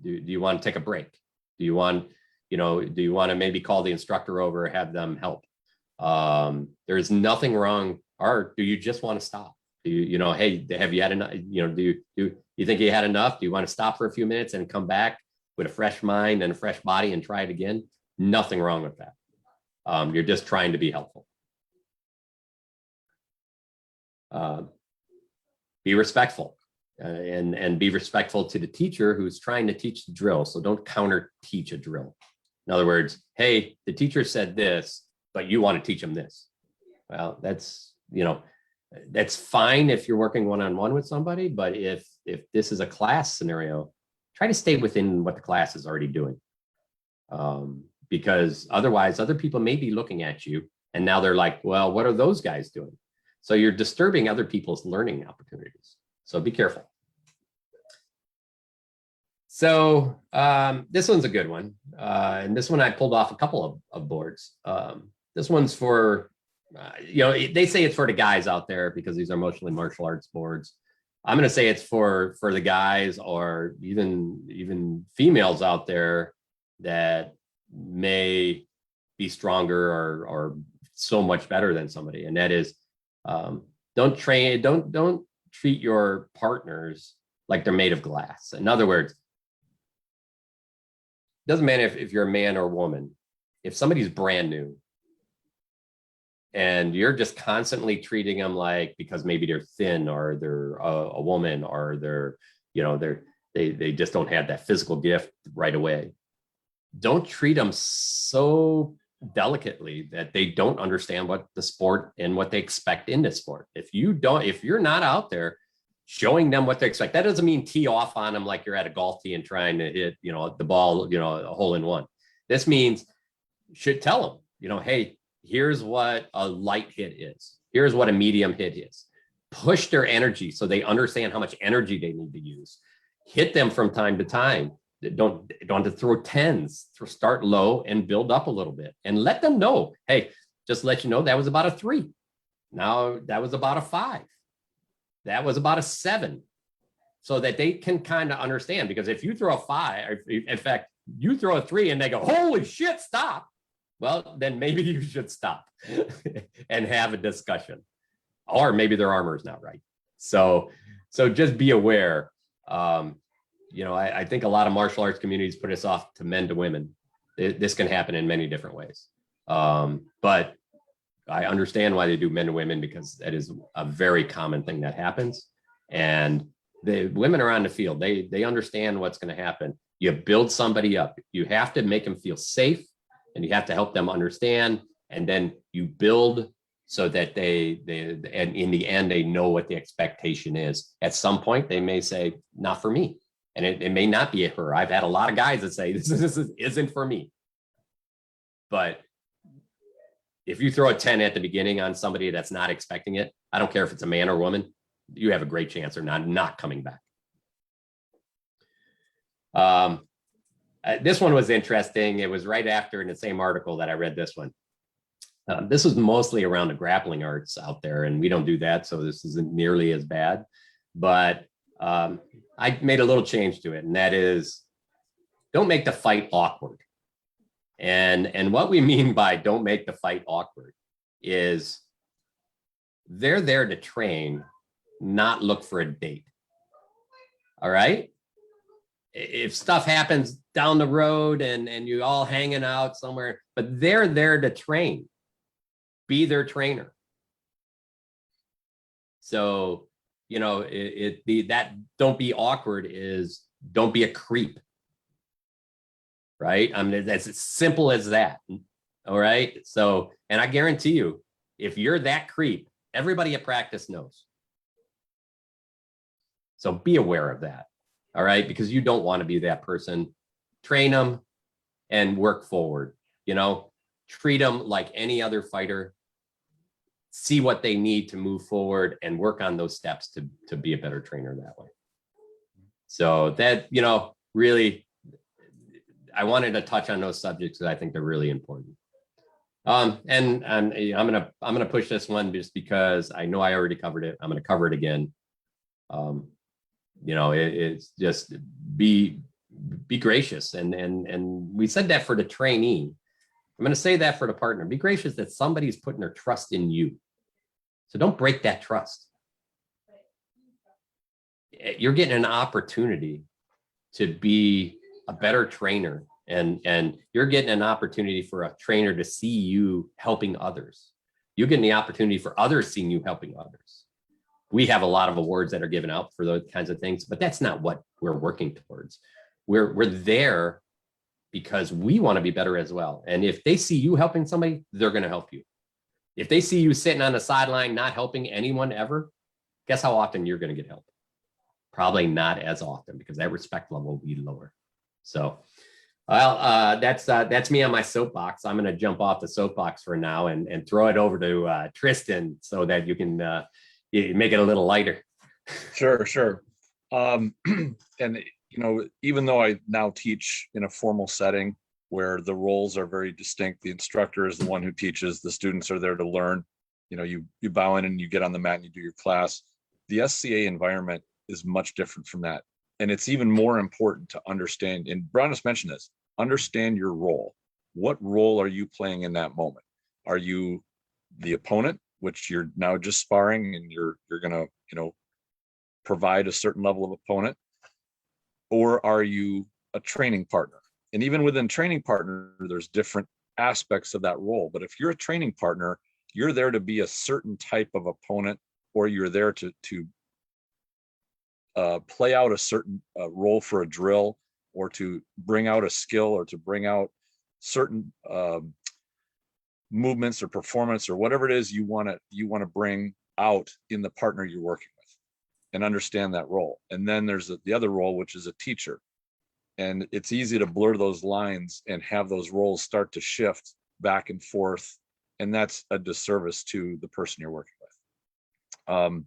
Speaker 1: do you want to take a break? Do you want to maybe call the instructor over or have them help? There's nothing wrong. Or do you just want to stop? Hey, have you had enough? Do you think you had enough? Do you want to stop for a few minutes and come back with a fresh mind and a fresh body and try it again? Nothing wrong with that. You're just trying to be helpful. Be respectful, and be respectful to the teacher who's trying to teach the drill. So don't counter teach a drill. In other words, hey, the teacher said this, but you want to teach them this. Well, that's fine if you're working one-on-one with somebody, but if this is a class scenario, try to stay within what the class is already doing. Because otherwise other people may be looking at you and now they're like, well, what are those guys doing? So you're disturbing other people's learning opportunities. So be careful. So this one's a good one. And this one I pulled off a couple of boards. This one's for, they say it's for the guys out there because these are mostly martial arts boards. I'm going to say it's for the guys, or even females out there that may be stronger or so much better than somebody. And that is, don't treat your partners like they're made of glass. In other words, doesn't matter if you're a man or a woman. If somebody's brand new and you're just constantly treating them like, because maybe they're thin or they're a woman, or they just don't have that physical gift right away. Don't treat them so delicately that they don't understand what the sport and what they expect in this sport. If you're not out there showing them what they expect, that doesn't mean tee off on them like you're at a golf tee and trying to hit, the ball, a hole in one. This means should tell them, hey, here's what a light hit is. Here's what a medium hit is. Push their energy so they understand how much energy they need to use. Hit them from time to time. Don't have to throw tens. Start low and build up a little bit, and let them know, hey, just let you know that was about a 3. Now that was about a 5. That was about a 7, so that they can kind of understand. Because if you throw a 5, or in fact, you throw a 3 and they go, holy shit, stop. Well, then maybe you should stop and have a discussion, or maybe their armor is not right. So just be aware. I think a lot of martial arts communities put us off to men to women. This can happen in many different ways. But I understand why they do men to women, because that is a very common thing that happens. And the women are on the field. They understand what's going to happen. You build somebody up. You have to make them feel safe, and you have to help them understand. And then you build so that and in the end, they know what the expectation is. At some point, they may say, not for me. And it may not be her. I've had a lot of guys that say, this isn't for me. But if you throw a 10 at the beginning on somebody that's not expecting it, I don't care if it's a man or woman, you have a great chance of not coming back. This one was interesting. It was right after, in the same article that I read this one. This was mostly around the grappling arts out there, and we don't do that, so this isn't nearly as bad. But I made a little change to it, and that is, don't make the fight awkward. And what we mean by don't make the fight awkward is they're there to train, not look for a date. All right? If stuff happens down the road and you all hanging out somewhere, but they're there to train, be their trainer. So, you know, that don't be awkward is don't be a creep. Right? I mean, that's as simple as that. All right. So, and I guarantee you, if you're that creep, everybody at practice knows. So be aware of that. All right. Because you don't want to be that person. Train them and work forward. You know, treat them like any other fighter. See what they need to move forward and work on those steps to be a better trainer that way. So that, you know, really, I wanted to touch on those subjects because I think they're really important. And I'm gonna push this one just because I know I already covered it. I'm gonna cover it again. You know, it's just be gracious, and we said that for the trainee. I'm gonna say that for the partner. Be gracious that somebody's putting their trust in you. So don't break that trust. You're getting an opportunity to be a better trainer, and you're getting an opportunity for a trainer to see you helping others. You're getting the opportunity for others seeing you helping others. We have a lot of awards that are given out for those kinds of things, but that's not what we're working towards. We're there because we want to be better as well. And if they see you helping somebody, they're going to help you. If they see you sitting on the sideline not helping anyone ever, guess how often you're going to get help? Probably not as often, because that respect level will be lower. So, well, that's me on my soapbox. I'm going to jump off the soapbox for now and throw it over to Tristan so that you can make it a little lighter.
Speaker 5: Sure. And, you know, even though I now teach in a formal setting where the roles are very distinct, the instructor is the one who teaches, the students are there to learn. You know, you bow in and you get on the mat and you do your class. The SCA environment is much different from that. And it's even more important to understand, and Brannos mentioned this, understand your role. What role are you playing in that moment? Are you the opponent, which you're now just sparring and you're gonna, you know, provide a certain level of opponent? Or are you a training partner? And even within training partner, there's different aspects of that role. But if you're a training partner, you're there to be a certain type of opponent, or you're there to play out a certain role for a drill, or to bring out a skill, or to bring out certain movements or performance or whatever it is you want to bring out in the partner you're working with, and understand that role. And then there's the other role, which is a teacher. And it's easy to blur those lines and have those roles start to shift back and forth. And that's a disservice to the person you're working with.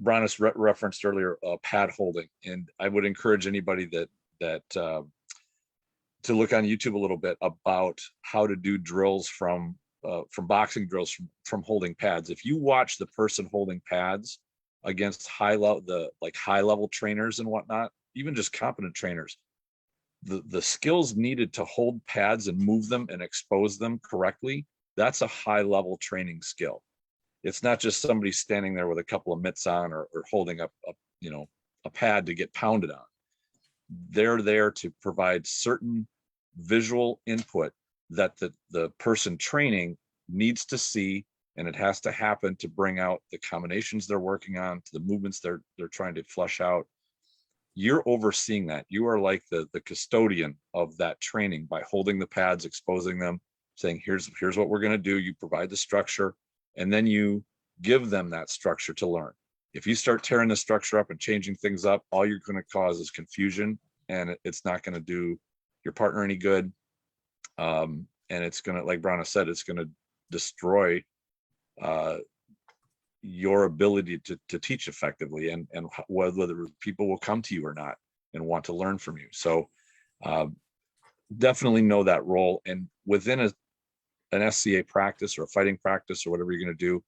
Speaker 5: Brannos referenced earlier pad holding, and I would encourage anybody that to look on YouTube a little bit about how to do drills from boxing drills from holding pads. If you watch the person holding pads against high level trainers and whatnot, even just competent trainers, the skills needed to hold pads and move them and expose them correctly, that's a high level training skill. It's not just somebody standing there with a couple of mitts on or holding up a pad to get pounded on. They're there to provide certain visual input that the person training needs to see, and it has to happen to bring out the combinations they're working on, to the movements they're trying to flesh out. You're overseeing that. You are like the custodian of that training by holding the pads, exposing them, saying, here's what we're going to do. You provide the structure, and then you give them that structure to learn. If you start tearing the structure up and changing things up, all you're going to cause is confusion, and it's not going to do your partner any good. And it's going to, like Brannos said, it's going to destroy your ability to teach effectively, and whether people will come to you or not and want to learn from you. So definitely know that role. And within an SCA practice or a fighting practice or whatever you're going to do,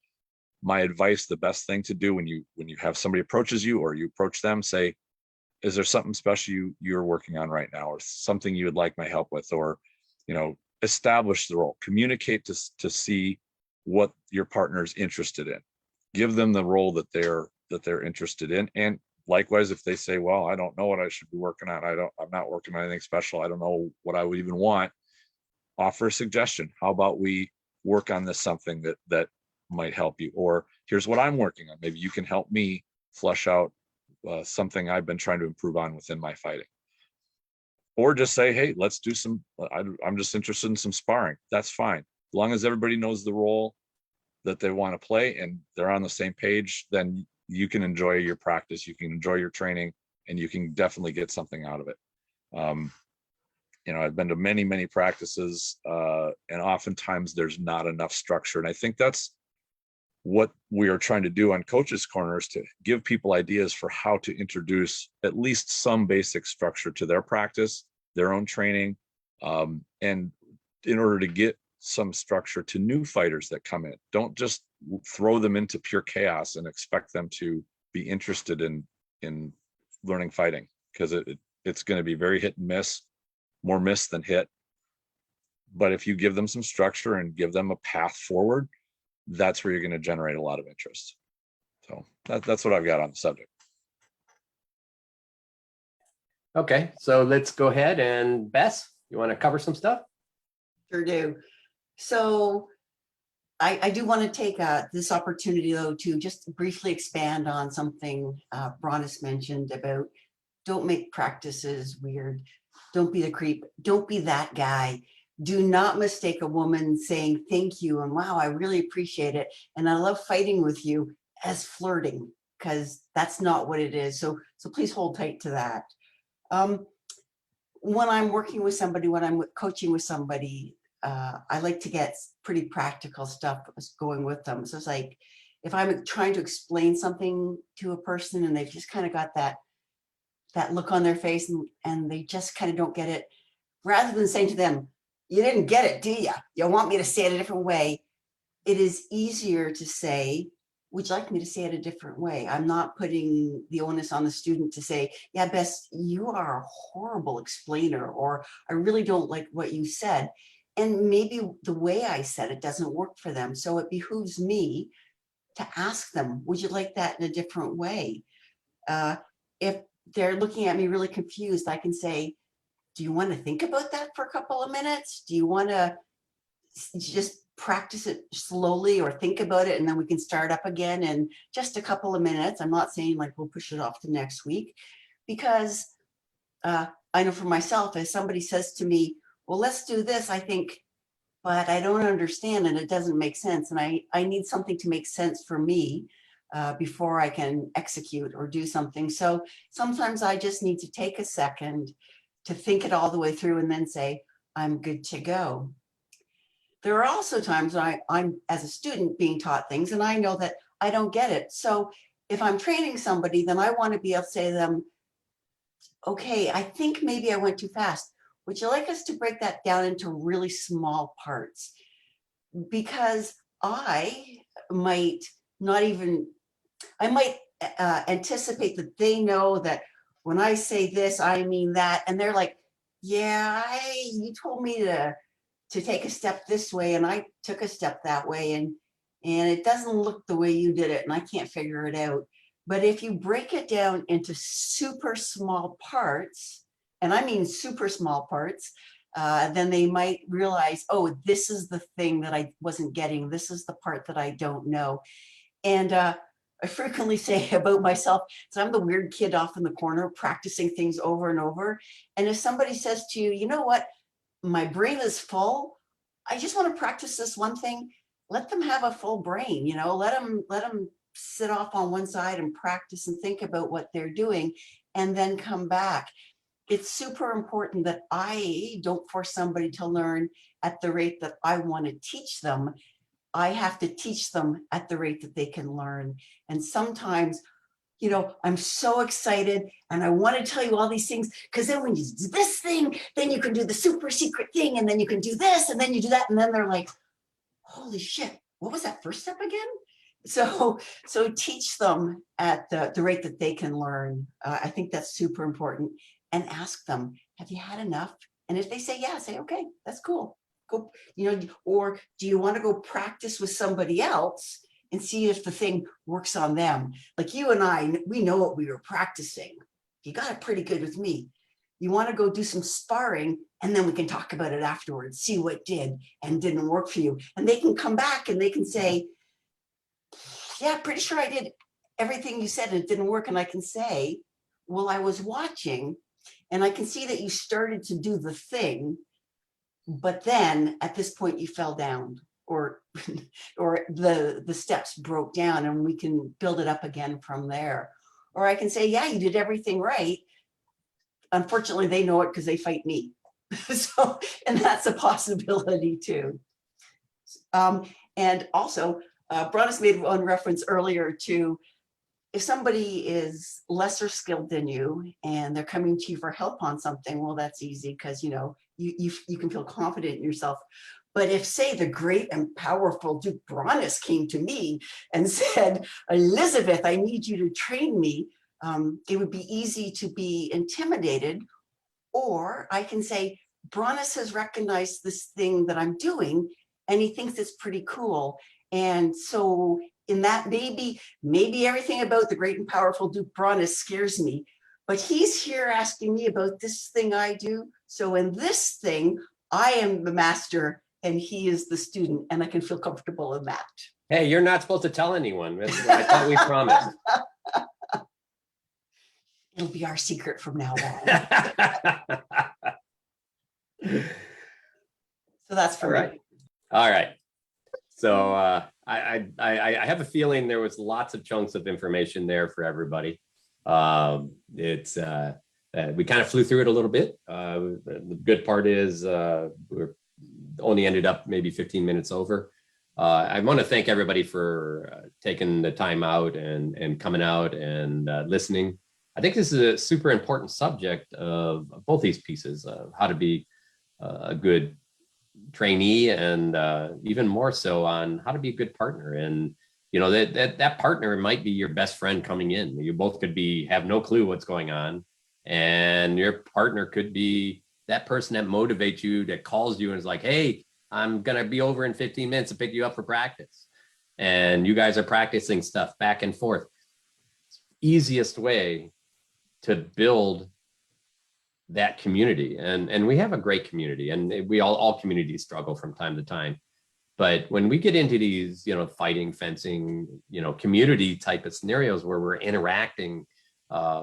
Speaker 5: my advice, the best thing to do when you have somebody approaches you or you approach them, say, is there something special you're working on right now, or something you would like my help with? Or, establish the role, communicate to see what your partner is interested in. Give them the role that they're interested in. And likewise, if they say, well, I don't know what I should be working on, I'm not working on anything special, I don't know what I would even want, offer a suggestion. How about we work on this, something that might help you? Or here's what I'm working on, maybe you can help me flesh out something I've been trying to improve on within my fighting. Or just say, hey, let's do I'm just interested in some sparring. That's fine. As long as everybody knows the role that they want to play and they're on the same page, then you can enjoy your practice, you can enjoy your training, and you can definitely get something out of it. I've been to many, many practices, and oftentimes there's not enough structure. And I think that's what we are trying to do on Coach's Corner, is to give people ideas for how to introduce at least some basic structure to their practice, their own training, and in order to get some structure to new fighters that come in. Don't just throw them into pure chaos and expect them to be interested in learning fighting, because it's going to be very hit and miss, more miss than hit. But if you give them some structure and give them a path forward, that's where you're going to generate a lot of interest. So that's what I've got on the subject.
Speaker 1: Okay, so let's go ahead, and Bess, you want to cover some stuff?
Speaker 6: Sure do. So I do want to take this opportunity, though, to just briefly expand on something Brannos mentioned about don't make practices weird. Don't be the creep. Don't be that guy. Do not mistake a woman saying thank you and wow, I really appreciate it, and I love fighting with you as flirting, because that's not what it is. So please hold tight to that. When I'm working with somebody, when I'm coaching with somebody, I like to get pretty practical stuff going with them. So it's like, if I'm trying to explain something to a person and they've just kind of got that look on their face and they just kind of don't get it, rather than saying to them, you didn't get it, do you? You want me to say it a different way? It is easier to say, would you like me to say it a different way? I'm not putting the onus on the student to say, yeah, Bess, you are a horrible explainer, or I really don't like what you said. And maybe the way I said it doesn't work for them. So it behooves me to ask them, would you like that in a different way? If they're looking at me really confused, I can say, do you want to think about that for a couple of minutes? Do you want to just practice it slowly, or think about it and then we can start up again in just a couple of minutes? I'm not saying like we'll push it off to next week, because I know for myself, if somebody says to me, well, let's do this, I think, but I don't understand and it doesn't make sense. And I need something to make sense for me before I can execute or do something. So sometimes I just need to take a second to think it all the way through and then say, I'm good to go. There are also times when I'm as a student being taught things and I know that I don't get it. So if I'm training somebody, then I want to be able to say to them, okay, I think maybe I went too fast. Would you like us to break that down into really small parts? Because I might anticipate that they know that when I say this, I mean that. And they're like, yeah, you told me to take a step this way and I took a step that way, and it doesn't look the way you did it and I can't figure it out. But if you break it down into super small parts, and I mean super small parts, then they might realize, oh, this is the thing that I wasn't getting. This is the part that I don't know. And I frequently say about myself, so I'm the weird kid off in the corner practicing things over and over. And if somebody says to you, you know what, my brain is full, I just want to practice this one thing, let them have a full brain, you know, let them sit off on one side and practice and think about what they're doing and then come back. It's super important that I don't force somebody to learn at the rate that I want to teach them. I have to teach them at the rate that they can learn. And sometimes, you know, I'm so excited and I want to tell you all these things, because then when you do this thing, then you can do the super secret thing, and then you can do this, and then you do that. And then they're like, holy shit, what was that first step again? So teach them at the rate that they can learn. I think that's super important. And ask them, have you had enough? And if they say, yeah, say, okay, that's cool. Go, you know, or do you want to go practice with somebody else and see if the thing works on them? Like you and I, we know what we were practicing. You got it pretty good with me. You want to go do some sparring, and then we can talk about it afterwards, see what did and didn't work for you. And they can come back and they can say, yeah, pretty sure I did everything you said and it didn't work. And I can say, well, I was watching and I can see that you started to do the thing, but then at this point you fell down, or the steps broke down, and we can build it up again from there. Or I can say, yeah, you did everything right. Unfortunately, they know it because they fight me. So, and that's a possibility too. And also, Brannos made one reference earlier to, if somebody is lesser skilled than you and they're coming to you for help on something, well, that's easy because, you know, you can feel confident in yourself. But if, say, the great and powerful Duke Brannos came to me and said, Elizabeth, I need you to train me, it would be easy to be intimidated. Or I can say, Brannos has recognized this thing that I'm doing and he thinks it's pretty cool. And so in that, maybe everything about the great and powerful Duke Brannos scares me, but he's here asking me about this thing I do. So in this thing, I am the master and he is the student, and I can feel comfortable in that.
Speaker 1: Hey, you're not supposed to tell anyone. That's what I thought we promised.
Speaker 6: It'll be our secret from now on. So that's for me.
Speaker 1: All right. So I have a feeling there was lots of chunks of information there for everybody. We kind of flew through it a little bit. The good part is we're only ended up maybe 15 minutes over. I want to thank everybody for taking the time out and coming out and listening. I think this is a super important subject of both these pieces of how to be a good trainee, and even more so on how to be a good partner. And you know, that partner might be your best friend coming in. You both could have no clue what's going on, and your partner could be that person that motivates you, that calls you and is like, hey, I'm gonna be over in 15 minutes to pick you up for practice, and you guys are practicing stuff back and forth. Easiest way to build that community. And we have a great community, and we all communities struggle from time to time. But when we get into these, you know, fighting, fencing, you know, community type of scenarios where we're interacting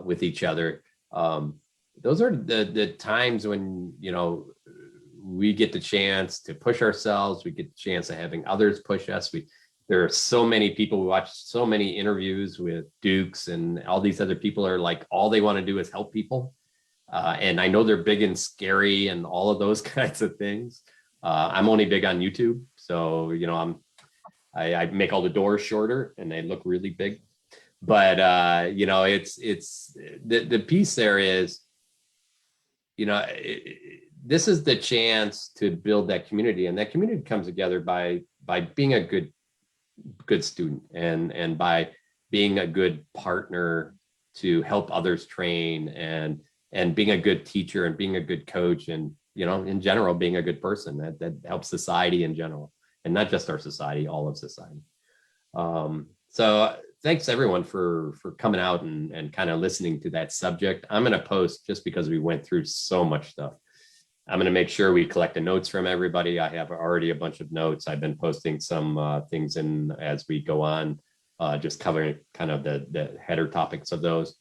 Speaker 1: with each other, those are the times when, you know, we get the chance to push ourselves. We get the chance of having others push us. There are so many people who watch so many interviews with Dukes, and all these other people are like, all they want to do is help people. And I know they're big and scary and all of those kinds of things. I'm only big on YouTube. So, you know, I make all the doors shorter and they look really big. But, you know, it's the piece there is, you know, this is the chance to build that community, and that community comes together by being a good student and by being a good partner to help others train, and being a good teacher and being a good coach, and, you know, in general, being a good person that helps society in general, and not just our society, all of society. So thanks everyone for coming out and kind of listening to that subject. I'm going to post, just because we went through so much stuff. I'm going to make sure we collect the notes from everybody. I have already a bunch of notes. I've been posting some things in as we go on, just covering kind of the header topics of those.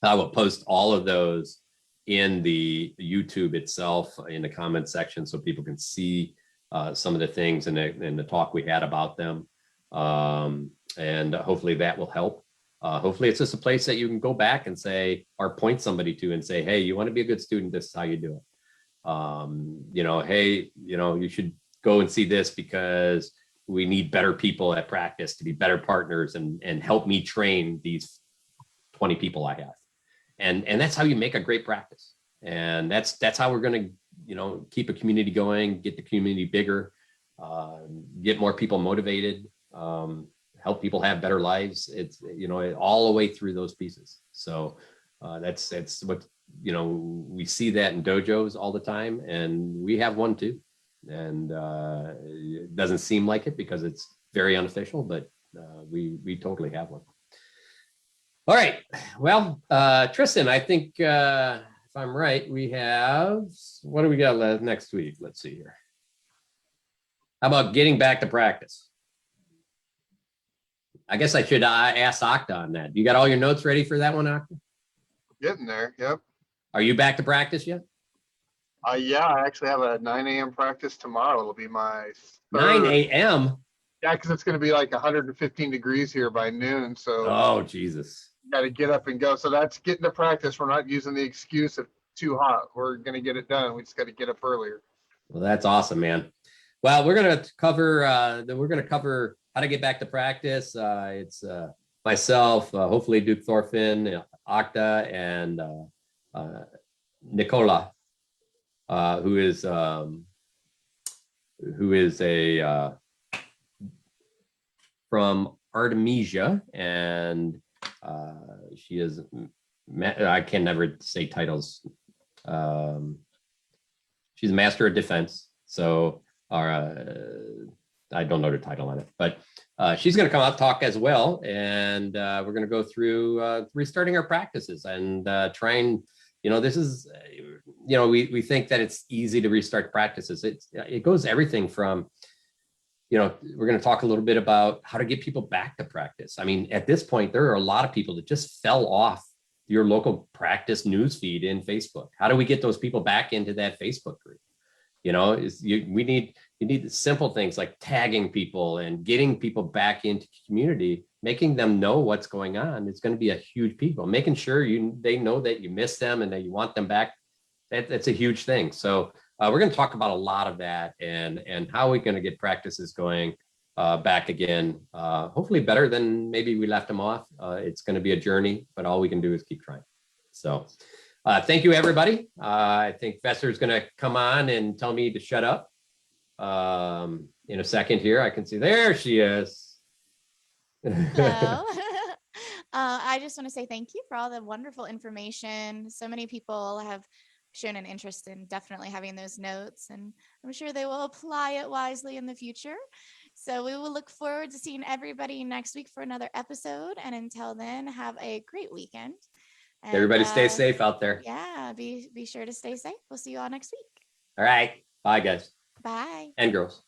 Speaker 1: I will post all of those in the YouTube itself in the comment section so people can see some of the things and the talk we had about them. And hopefully that will help. Hopefully it's just a place that you can go back and say, or point somebody to and say, hey, you want to be a good student, this is how you do it. Hey, you should go and see this because we need better people at practice to be better partners and help me train these 20 people I have. And that's how you make a great practice. And that's how we're going to, keep a community going, get the community bigger, get more people motivated, help people have better lives. It's, all the way through those pieces. So that's what, we see that in dojos all the time, and we have one too. And it doesn't seem like it because it's very unofficial, but we totally have one. All right. Well, Tristan, I think if I'm right, we have, what do we got next week? Let's see here. How about getting back to practice? I guess I should ask Octa on that. You got all your notes ready for that one, Octa?
Speaker 3: Getting there. Yep.
Speaker 1: Are you back to practice yet?
Speaker 3: Yeah, I actually have a 9 a.m. practice tomorrow. It'll be my
Speaker 1: 9
Speaker 3: third.
Speaker 1: a.m.
Speaker 3: Yeah, because it's going to be like 115 degrees here by noon. So
Speaker 1: Oh, Jesus.
Speaker 3: got to get up and go. So that's getting to practice. We're not using the excuse of too hot. We're going to get it done. We just got to get up earlier.
Speaker 1: Well, that's awesome, man. Well, we're going to cover how to get back to practice. It's myself, hopefully Duke Thorfinn, Octa, and Nicola, who is a from Artemisia, and she is, I can never say titles. She's a master of defense. So I don't know the title on it, but she's going to come out and talk as well. And we're going to go through restarting our practices and trying, this is, we think that it's easy to restart practices. It goes everything from, we're going to talk a little bit about how to get people back to practice. I mean, at this point, there are a lot of people that just fell off your local practice newsfeed in Facebook. How do we get those people back into that Facebook group? You need simple things like tagging people and getting people back into community, making them know what's going on. It's going to be a huge people, making sure they know that you miss them and that you want them back. That's a huge thing. So we're going to talk about a lot of that and how we're going to get practices going back again, hopefully better than maybe we left them off. It's going to be a journey, but all we can do is keep trying. So thank you, everybody. I think Fester is going to come on and tell me to shut up in a second here. I can see there she is.
Speaker 2: Hello. I just want to say thank you for all the wonderful information. So many people have shown an interest in definitely having those notes, and I'm sure they will apply it wisely in the future. So we will look forward to seeing everybody next week for another episode. And until then, have a great weekend. And,
Speaker 1: Everybody stay safe out there.
Speaker 2: Yeah, be sure to stay safe. We'll see you all next week.
Speaker 1: All right. Bye, guys.
Speaker 2: Bye.
Speaker 1: And girls.